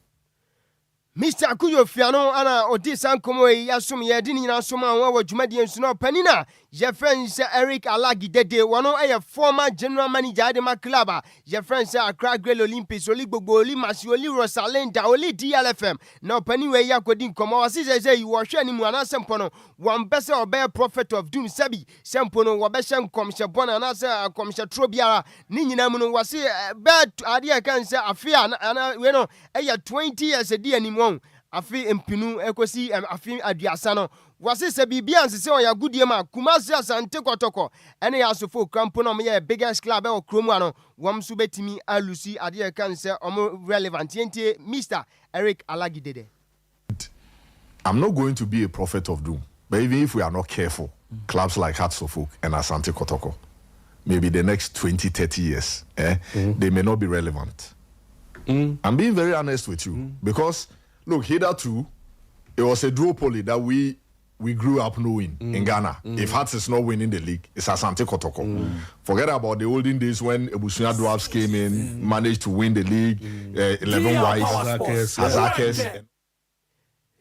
Mr. Kwadwo Fiano ana odisa nkomo yasum ye di nyina soma wa dwumadi ensu no panina je friends Eric Alagi Dede wono former general manager Adema club je friends Accra Great Olympics oli gbogbo oli masi oli Rosalinda oli DLFM na pani we yakodi nkomo wasi say you wo hwe ni mu ana sempo no wan bese obey prophet of doom sabi sempo no wo be hye nkomhye bona na se akomhye tro biara ni nyina mu no wasi bet ade kan se afia na we no 20 years edi anim afi empinu ekosi afi aduasa no wase se bibia nsese on ya gudie ma Kumasi Asante Kotoko ene ya sofo kampo no me biggest club e okromu ano wom so betimi alusi ade kan se omo relevant yentie Mr. Eric Alagi Dede. I'm not going to be a prophet of doom, but even if we are not careful, clubs like Hearts of Oak and Asante Kotoko, maybe the next 20-30 years they may not be relevant. I'm being very honest with you because look, hitherto, it was a duopoly that we grew up knowing in Ghana. If Hearts is not winning the league, it's Asante Kotoko. Forget about the olden days when Ebusunya Dwarfs came in, managed to win the league, 11 wives, Azakes.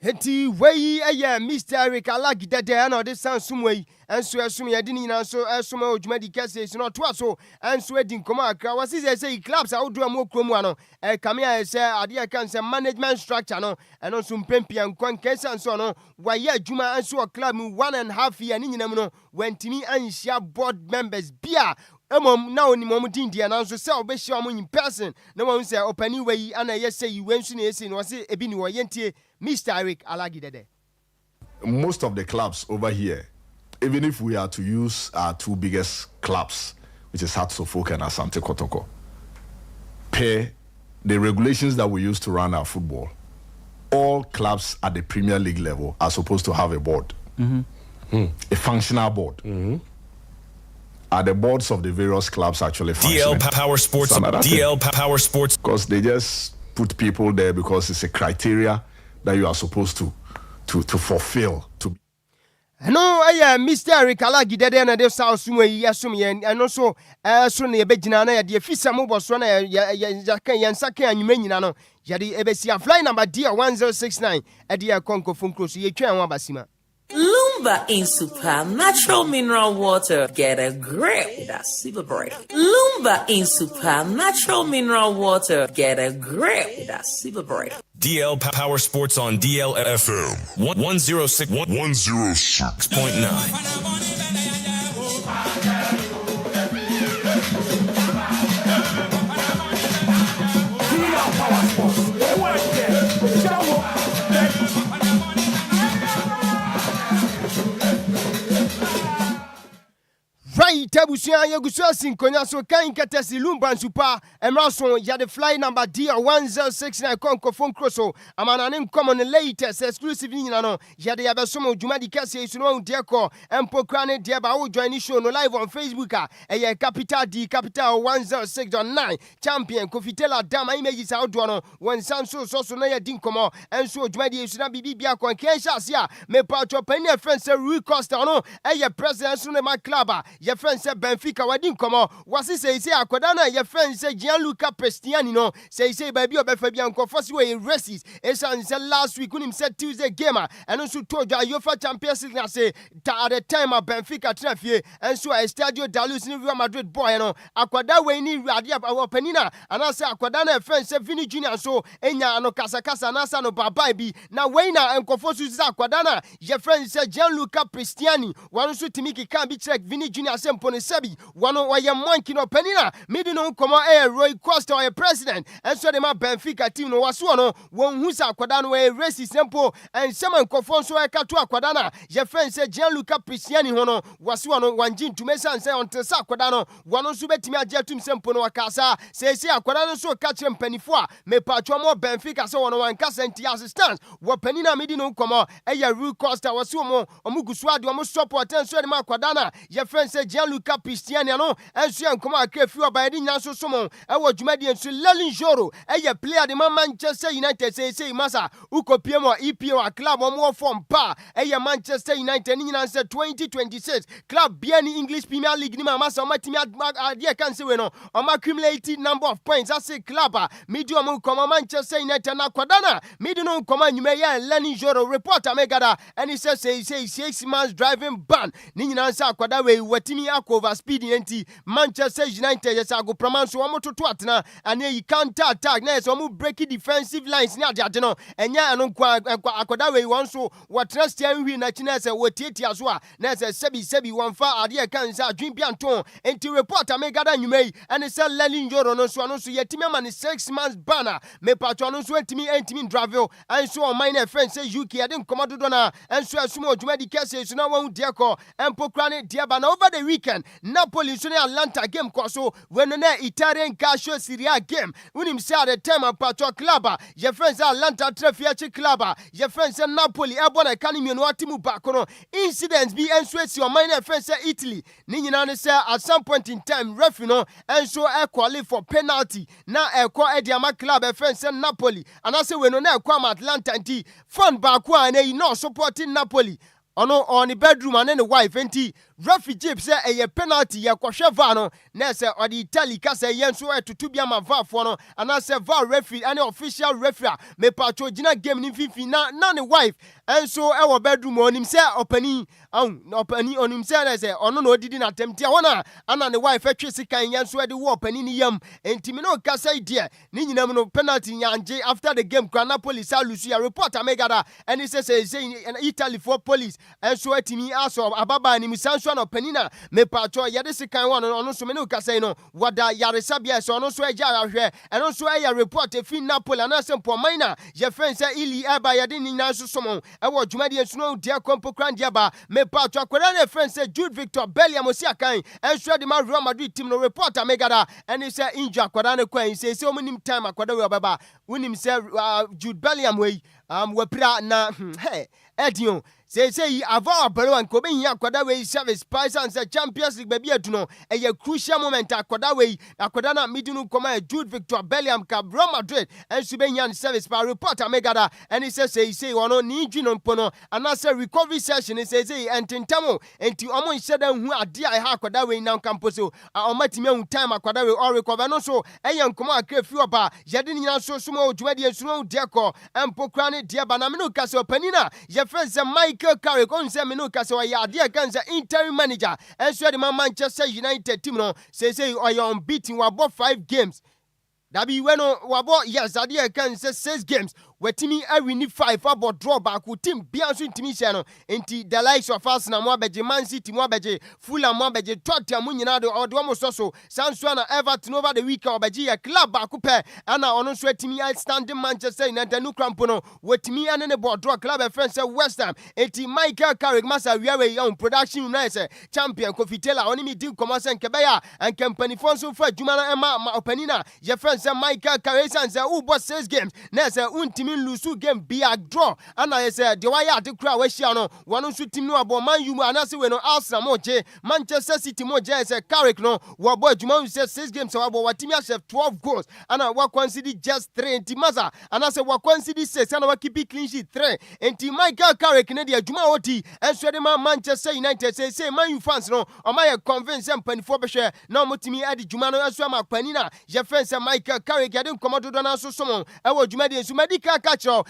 Heti weyi Mr. Eric Alagi Dede ana de sansum weyi enso esum ye di nyina so esum odwumadi kase so no to aso enso edi nkoma akra wasi say clubs awdo am okromu ano kamia say ade kan say management structure no eno so mpempia nkwan kesa nso no waye adwuma enso club mu 1.5 year ni nyina mu no wantimi anhia board members bia emom na oni mom dindia na nso se obehia om in person na won say opani weyi ana yese yi wensu na yesi no wasi ebi ni wo yentie Mr. Eric Alagi Dede. Most of the clubs over here, even if we are to use our two biggest clubs, which is Hearts of Oak and Asante Kotoko, per the regulations that we use to run our football, all clubs at the Premier League level are supposed to have a board, a functional board. Are the boards of the various clubs actually functioning? DL Power Sports. DL Power Sports. Because they just put people there because it's a criteria that you are supposed to fulfill. No, Mr. Rikalagi dede na de sa sumo yi asum ye eno so so na ye begina na ye de fisa mo boso na ya kan ye nsaka anwuma nyina no ye de ebesia fly number D1069 e de konko funkro so ye twan wa basima. Lumba in Super Natural Mineral Water. Get a grip. That's super break. Lumba in Super Natural Mineral Water. Get a grip. That's super break. DL Power Sports on DLFM 106.9. Right, Tabusia, Yagusa Sinkonya, so kind Katesi Lumba and Super, and Rason, Yad fly number D1069 Conco Phone Crosso, a man uncommon latest exclusive in Yano, Yadi Abasomo, Jumadi Cassi, Suno, Deco, and Pocrane, Diaba, join show no live on Facebook, a capital D capital 106.9 champion, Cofitella, Dama images outdoor, when Sanso, Sosonaya Dinkomo, and so Jumadi Sunabi Biaco and Kensha, me patro penny friends, Rui Costa, no, a president Sunema Club. Your friend said Benfica wadin komo wasi say akwadana your friend said Gianluca Prestiani no say baby obefabian kofosi we races esan say last week when him said Tuesday gamer and also told you UEFA Champions League say at the time of Benfica trafie and so a Stadio Dalus in Real Madrid boy no akwada we ni radia our penina and I say akwadana friend say Vini Junior so enya no kasakasa na sa no baba bi na we na enkofosu say akwadana your friend said Gianluca Prestiani one so timiki can be check Vini Junior Sempone Sebi, one of your monkey no penina, made no come air Roy Costa or a president, and so the Benfica team no was one, who's a quadano a racy simple, and someone confonso a catua quadana. Your friend said Gianluca Prisiani Hono was one gin to Mesa and say on Tessa quadano, one on Subetima Jetum Sempono Casa, says a quadano so catch him penny four, me patro more Benfica so on casa and assistance, what penina made no come a Roy Costa was sumo, or Muguswadi almost support and so the Quadana. Your friend said Gianluca Pistiani no enso yankoma akefu obayedi nyanso somo e wo dwumadi enso Lelin Joro e player de Manchester United say masa ukopie mo EPO a club mo form pa e Manchester United ni nyina say 2026 club bia ni English Premier League ni masa matimi ade kan se we no o accumulated number of points as a club medium koma Manchester United na kwadana midi no koma nyume ya Lelin Joro reporter megada and he says say 6 months driving ban ni nyina say kwada we watimi over speed enti Manchester United yes ago promanso wo mototo atena ane yi counter attack na so mo break defensive lines ni ade no enya ano akoda we won so what trust yan wi na china se wotietia so a na se sebi wonfa ade kan se adwin bianton enti reporter me gada nwumei ane se Lelin Joro no so yetimi ama ni 6 months banner me patro no so entimi drive and so on my friend say UK ade nkomodo do na and so asumo odwuma di kase so na won de ko empokra ne de ba na over the weekend Napoli so Atlanta game koso when na Italian Calcio Serie A game when him say at the time of patro club your friends Atlanta Trefiachi club your friends Napoli ebona kanimi no atimu back no incidents be ensued your minor friends Italy ni nyina ne say at some point in time referee no and so qualify for penalty na ediama club friends Napoli and I say when na Atlanta nti fan back one e no supporting Napoli ono on the bedroom and the wife enti refugee say a penalty ya kwahwe va no na say odi Italy ka say yenso etutu bia ma va fo no and I say va referee any official referee me patro gina game ni fifi na the wife and so e wo bedroom onim say opani onim say na say ono no odidi na temtia wona ana the wife etwe sikan yenso e de wo opani ni yam enti me no ka say dia ni nyinam no penalty nyanje after the game kwa Napoli sa Lucia reporter megada and he say Italy for police and so etimi aso ababa ni misanso na penina me patro yede sikan won ono so me no ka say no wada yaresabia so ono so eja ahwe and ono so eya report fi Napoli na sempo minor je friend say ili aba yede ni nanso somo e wo dwumadi ensuno dia kompo kran dia ba me patro akwara na friend say Jude Victor Bellingham osiakan and so the Real Madrid team no reporter megada and he say injure akwara na kwan say omunim time akwara we baba wonim say Jude Bellingham we wapira na Edion. Say ava abalo and kobe here akwada we service price and say Champions League baby aduno a crucial moment akwada we akwadana midunu koma Jude Victor Bellingham ka Real Madrid and Subenyan service par reporter megada and he says say ono ni dwino pono and I say recovery session he says and tintamo enti omo nhyeda hu ade a ha akwada we now campus o omatimi hu time akwada we or recover no so eyan koma akrefi oba yede ni so sumo dwade ensuno deko empokra ne de ba na me no kase opanina ye friend say Michael Carrick on say me no kase o ya de kan say interim manager and so the Manchester United team no say o unbeaten wabo 5 games. Dabi weno wabo yes ade kan say 6 games. Wetimi win 5 about draw back with team bianso intimi no enti the likes of Arsenal mo abeje Man City mo abeje Fulham mo abeje Tottenham mo nyina do mo so Sanso na Everton over the weekend abeje ya club back pe ana ono so etimi outstanding Manchester United no crampo no wetimi ane ne board draw club friends say West Ham enti Michael Carrick masa wiawe young production united champion Kofitela oni mi din komo se nkebeya and company fonso for adwuma na ma opanina ye friends say Michael Carrick say who boss 6 games na say untimi lose game be a draw and I said the why ade kra we hia no one so team no abo Man U anase we no Arsenal mo je Manchester City mo je say Carrick no wo boy juma say 6 games so abo watimi have 12 goals and wa consider just 3 enti maza and I say wa consider 6 and wa keep clean sheet 3 enti Michael Carrick ne de juma oti and so the Manchester United say Man U fans no o ma convince them panifo be hwe na mo timi ade juma no so ma panina je fence Michael Carrick ade komodo do na so somo e wo juma de so medical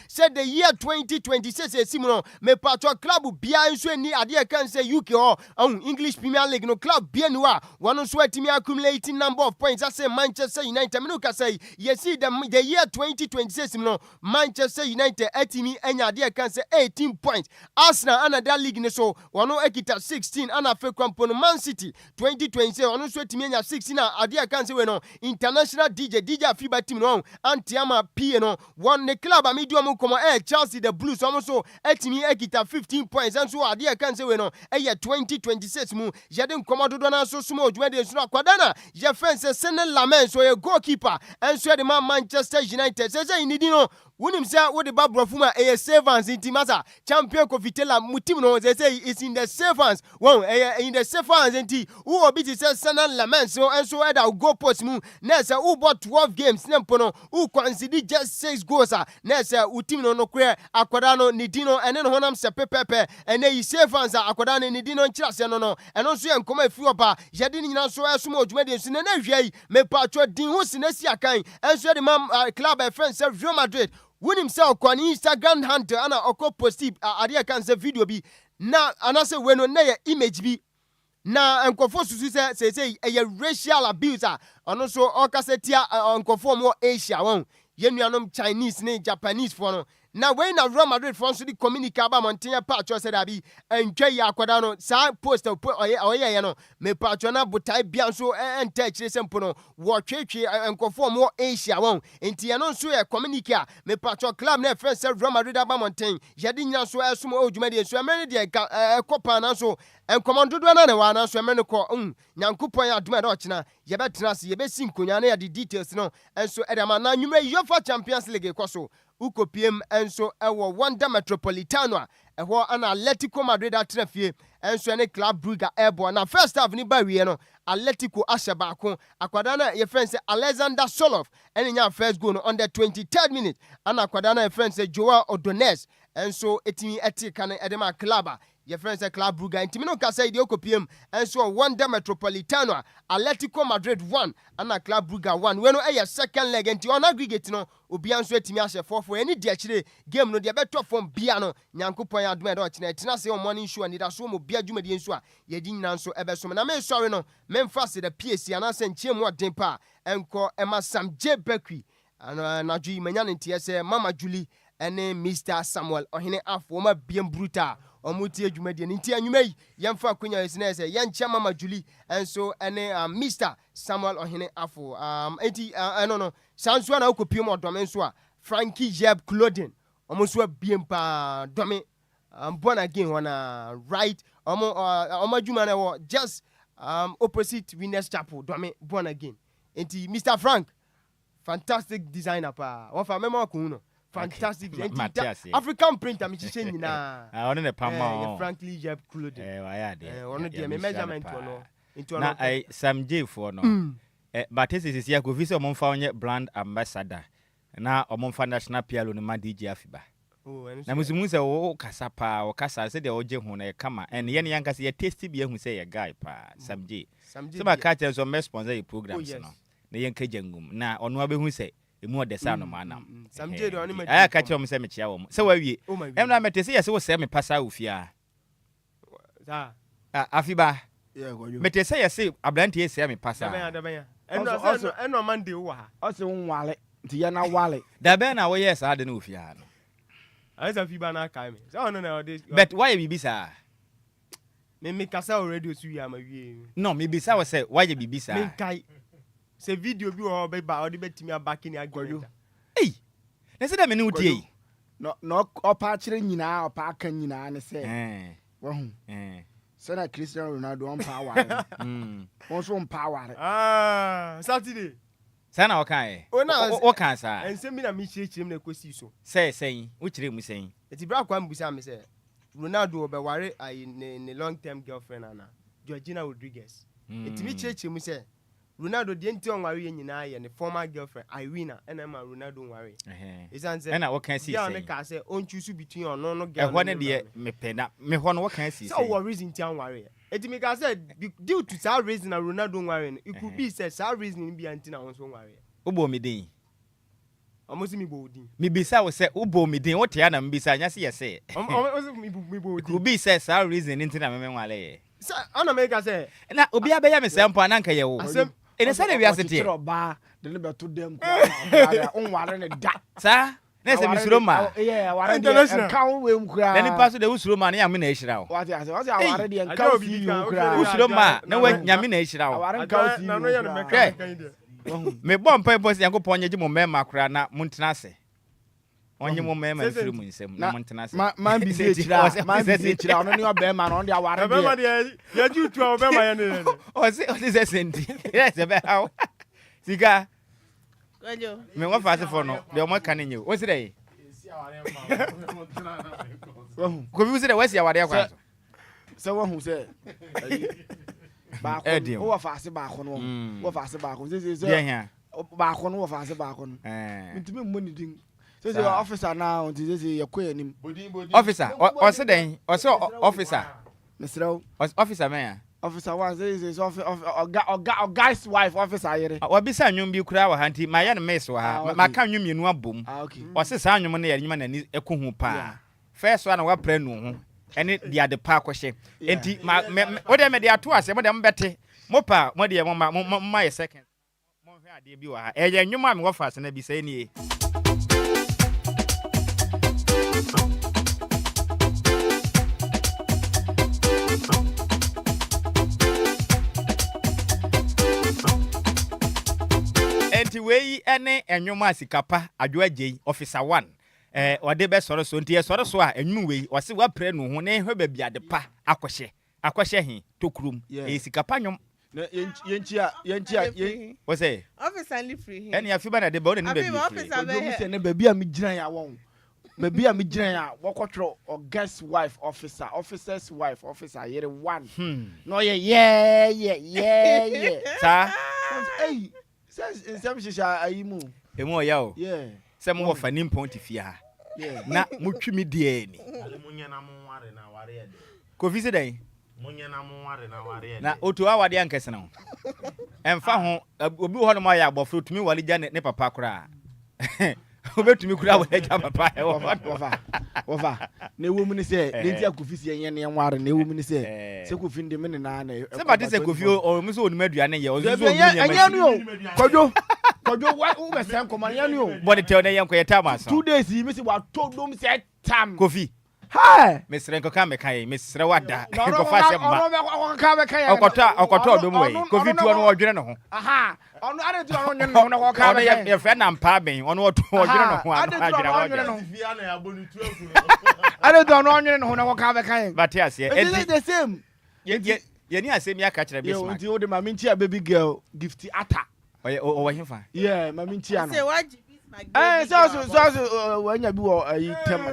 said the year 2026 Simono me patro club bia nso ni ade kan say UK or English Premier League no club bia no a one so atimi accumulating number of points as say Manchester United me no ka say you see the year 2026 Simono Manchester United atimi enya ade kan say 18 points Arsenal another league ne so one ekita 16 and afa kwampo Man City 2026 one so atimi enya 16 ade kan say we no international DJ FIBA team no antiama P no one the club medium komo Chelsea the Blues almost etimi ekita 15 points and so ade kan say we no 2026 mu yede komodo do na so sumo odwuma de so akwadana ye fence Senen Lamen so a goalkeeper and so the Manchester United say need no Wunim say what the babrofuma a savans in Timasa champion Kofitela mutim no they say it's in the savans one in the savans enti who obi say Senen Lamen so and so either go post mu na say who bought 12 games nempo no who consider just 6 goals na say utim no kure akwada no nidino ene no honam se pepepe ene yi savans akwada no nidino nchirase no eno so yenkoma afi oba yede ni nyina so esuma odwuma de nsu na hwai me patro din ho sinasi akan enso de club friends say Real Madrid Winning himself on Instagram handle ana oko posti ade kan say video bi na anase we no na image bi na enkofo susu say racial abuse ono so okasetia enkofo mo Asia won yenuanom Chinese ne Japanese for no na when na Real Madrid for so the communicate about Montana patch said abi enjoy ya kwada no sa post oye no me patch na botai bia so enta chire sempo no wo twetwe enkofo mo Asia won enti ya no so e communicate me patch club na friend say Real Madrid about Montana yedi nya so esumo odwuma de so emene de kopa na so enkomondo do na wa na so emene ko nyankopon ya aduma do china ye betena se ye besi nkonya na ya the details no enso edama na nwumre UEFA Champions League koso ukopiem enso ewo Wanda Metropolitano eho ana Atletico Madrid atrafie enso ne Club Brugge airborne na first half ni ba wie no Atletico ashabako akwada na ye friend say Alexander Soloff enya first goal no on the 23rd minute ana akwada na ye friend say Joao Odones enso etimi etika na edema club your friends say Club Brugge intimi no ka say de okopiem enso Wanda Metropolitano Atletico Madrid 1 and Club Brugge 1 we no e second leg enti on aggregate no obi anso etimi ahye 4-4 eni de akire game no de beto from bia no nyankopon adoma de ochina etina say on morning show and da so mo bia dwuma de nso a ye di nyina nso ebeso na me sorry no memfase the PSC anase nchiemu oden pa enko ema Sam J Bekwi na dwi manya ntie say Mama Julie ene Mr Samuel ohene afo ma biem brutal omuti adwumadi nti anwumai yemfa akonya yesina say yencha Mama Julie enso ene Mr Samuel ohene afo enti no sanso na okopiem odome nso a Frankie Jeb Clothing omoso biem pa dome born again wana right omadwuma na wo just opposite Winners Chapel dome born again enti Mr Frank fantastic designer pa wa fa memo ko no fantastic. African print I'm changing na. On the pama. Frankly, you have clothing. Why are on the measurement no. Into na I Sam J for no. But this is here go visit Monfa brand ambassador. Na Monfa national piano no ma DJ Afiba. Na musumu se o kasa pa o kasa se de oje hu na e kama en ye ne yanka se ye tasty bi ehu se ye guy pa Sam J. So ba ka tell so me sponsor your programs no. Na ye nka jangum na ono abehu se emu de sa no manam. Sam J do oni ma. Aya ka tell me se me chia wo. Se wa wie. Em na mete se ye se wo se me pasa ofia. Sa. Afiba. Yeah, go you. Mete se ye se abrantie se me pasa. Da ben. Eno man de wo ha. O se wonwale. Nti ye na wale. Da ben na wo ye sa de na ofia no. I say Fiba na kai me. So no this. But why you be sir? Me kasa already so ya ma wie. No, me be sir we say why you be sir? Me kai. Se video bi o be ba o de betimi abaki ni agyo. Hey. Na say da me no die. No opa kire nyina opa aka nyina ne say. Wo hu. So na Cristiano Ronaldo on power. Also on power. Saturday. Sana wakai. O kan sa. Ensem bi na mi chirechirem na ekosi so. Say, wo chire mu say. Eti bra kwa mbusa me say Ronaldo obeware ai ne long term girlfriend ana. Georgina Rodriguez. Eti mi chirechirem say Ronaldo de enti on ware nyina ye ne former girlfriend Irina ena ma Ronaldo ware. Isan say. Ena wo kan si say. Ya ne ka say on choose between on no girl. E ho ne de me pena. Me ho no wo kan si say. So what reason ti an ware? Eti me ka say due to that reason Ronaldo ware. It could be say that reason bi anti na won so ware. Ubo mi din. Omosi mi bo din. Mi bisa wo say ubo mi din. Wo tia na mi bisa nya se ye say. Omosi mi bo din. Could be say that reason nti na me nwale. Say ana me ka say. Na obi abeya me sample ananka ye wo. Ene say we asete. Ba de ne beto dem kwa. On ware ne da. Sa? Na se misuro ma. Yeah, ware de kan we mkura. Na ni paso de usuro ma na ya me na ehira wo. What I say ware de kan fi mkura. Usuro ma na we nya me na ehira wo. Ware kan fi. Na no ya no me kan de. Me bom pa boss Yankopon nye mo mema kra na muntena ase. Onye mo mema mfiri mu nsem na muntena ase. Man bi se chira, man bi se chira ono ni obema na on de aware de. Obema de ya ju tu obema ya ne. O se senti. Yes e be how. Sika. Kwadwo. Me wa fa se for no. De o mo kan nye. O se dey. Ko bi se dey wasi aware akwa. Se wo hu se. Ba ko wo fa se ba ko no wo fa se ba ko se ba ko no wo fa se ba ko no ntimi mo ni din se officer na on ti se ye ko yanim officer o se den o se officer mesro officer man officer one se guy's wife officer yere wa bi sa nwum bi kura wa hanti ma ya no mes wa ha ma ka nwum yenu abom o se sa nwum na ya nyuma na ni ekohu pa first one wa pra nu ho ene dia de pa kwhye enti wo de me de ato ase mo de mbete mo pa mo de mo ye second mo hwe ade bi wa ha eye nwuma me wo fa ase na bi sai ni enti wei ene enwuma sikapa Adjoa Agyei officer 1 ode be soro so nti e soro so a enwum wei o se wa pre no ho na ehwe ba bia de pa akwhye he tokurum sikapa nwum na yenchia o se officer li free he ene afiba na de ba o ne ba bi officer be he na ba bia me giran ya won ba bia me giran ya wokotro or guest wife officer's wife officer yere 1 no yeah sa hey sem shisha ayimu emu ya o yeah se mo fa ni point fia na mutwimi die ni munya na monware na ware de ko visi den munya na monware na ware de na otu awade ankese na emfa ho obi ho no ma ya abofro tumi wale gya ne papa kora obetumi kura wale gya papa e wofa na ewo ni se lenti akofisi yen ne nware na ewo ni se kofi ndi me na se ba se kofi o mi so onuma aduane ye o so Kwadwo wo be sen koma yan yo body tell na yan ko yeta ma so 2 days yi me se wa to dom se tam kofi hi mesre nko ka me kai mesre wada nko fa se ma okoto dom we kofi tu ono odwene ne ho aha ono ade tu ono nyene no ko ka me ye fe na mpa ben ono odwene ne ho adwene no via na ya bonu tu afuro ade tu ono nyene no ko ka me kai but yes it's the same ye ni asem ya ka kire Bismark nti o de ma minti a baby girl gift ata o wa himfa yeah ma minti ano say waji so when you be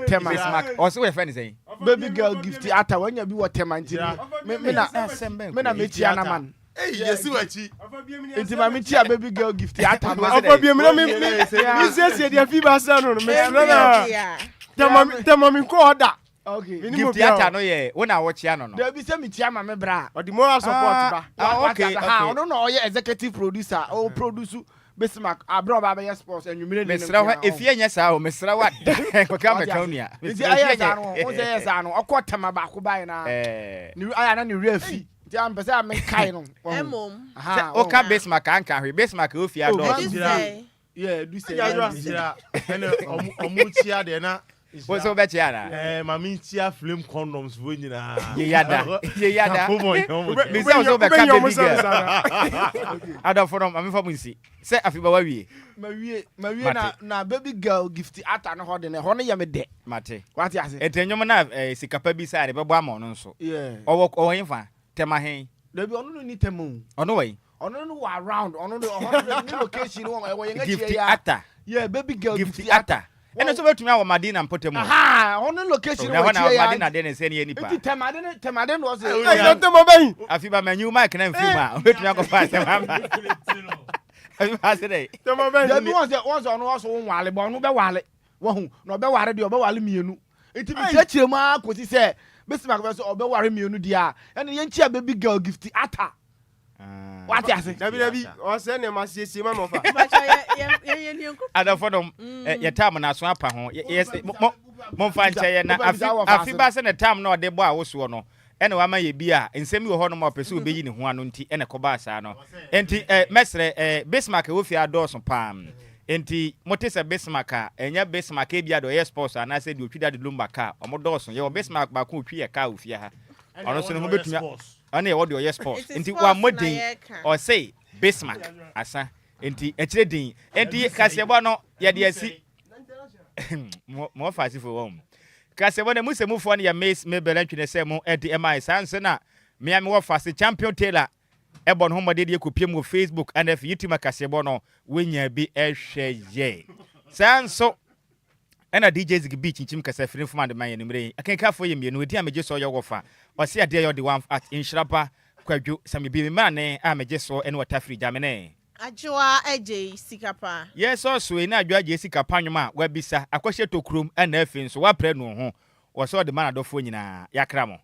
tema Bismark also we friend say baby girl gift ata when you be what tema nti me na me tia na man yes wachi nti ma me tia baby girl gift ata no ofa bi me se dia fi ba sa no me tema mi ko order. Okay. Gift ata no ye wona wo chia no no. There be say me tia ma me bra. Or the moral support ba. Okay. Ha, no no ye executive producer or produce Bismark abro ba be sports and you mean Mesra wa efie nya sa o mesra wa ko ka mekaunia. Nti ayesa no, won say ayesa no, okotema ba ko bai na. Ni aya na ni refi. Nti am pese am kai no. Emom. Ha, o ka Bismark anka hwe Bismark o fia do. Yeah, do say. Ene omu chia de na What's over Chiana? Mammy chia film condoms winning. Yada. Me say so be ka Ada from am from see. Say afiba wa wie. Ma wie na baby girl gift ata no ho de ne ho ne ye me de. Mate. What you say? Etenyom na sikapa bi sa de bebo am no nso. Yeah. Owo yinfa tema hen. There be onu no ni temu. Ono way. Ono no around. Ono no location no we yenga gift ata. Yeah, baby girl gift ata. Eno so betumi awo Madina mpotemu. Aha, ono location we na Madina de ne se ne nipa. Iti temade no say. Ay temo bayi. Afiba manyu mic na mfima. Betumi akọfa temama. Afiba se dey. Temo bayi. Dem once ono so wale bo ono be wale. Wo hu, no be ware de obe wale mienu. Iti bi chechire ma kwoti se Bismark be so obe ware mienu dia. Ene yenchia baby girl gift ata. What you say? Dabi o se ne ma siesie ma mofa. Ada fodom ye tam na so apa ho. Yes mo fa nche ye na afiba se ne tam na ode bo a wo so no. Ene wa ma ye bi a nsem yi ho no ma pese obeyi ne ho ano nti ene koba sa no. Enti mesre Bismark wo fi adoso pam. Enti motese Bismark a enya Bismark e bia do ye sports ana se di otwida de Lumba ka omodoso ye Bismark ba ko otwi ye ka ofia ha. Ono so ne ho betumi ana what do your sports enti wa modin or say Bismark asa enti ekire din enti kasebo no ye de asi mo fasi for won kasebo ne musemufo ne ya me belantwe ne se mo edi mi sanse na me am wo fasi champion tailor ebo no homode de ekopiem wo Facebook and if YouTube kasebo no wenya bi ehwe ye sanso ena DJ Zig Beach nchim kasa free from the man enumre akenka fo yem yenu edi ameje so yo wofa o se ade yo the one at Nhyiraba Kwadwo Sammy bi man ne ameje so ene water free jamene Adjoa Agyei Sikapa yes so ena Adjoa Agyei Sikapa nwuma wa bisa akwahye tokrom ena afi so wa pre no ho wo so the man adofo nyina yakra mo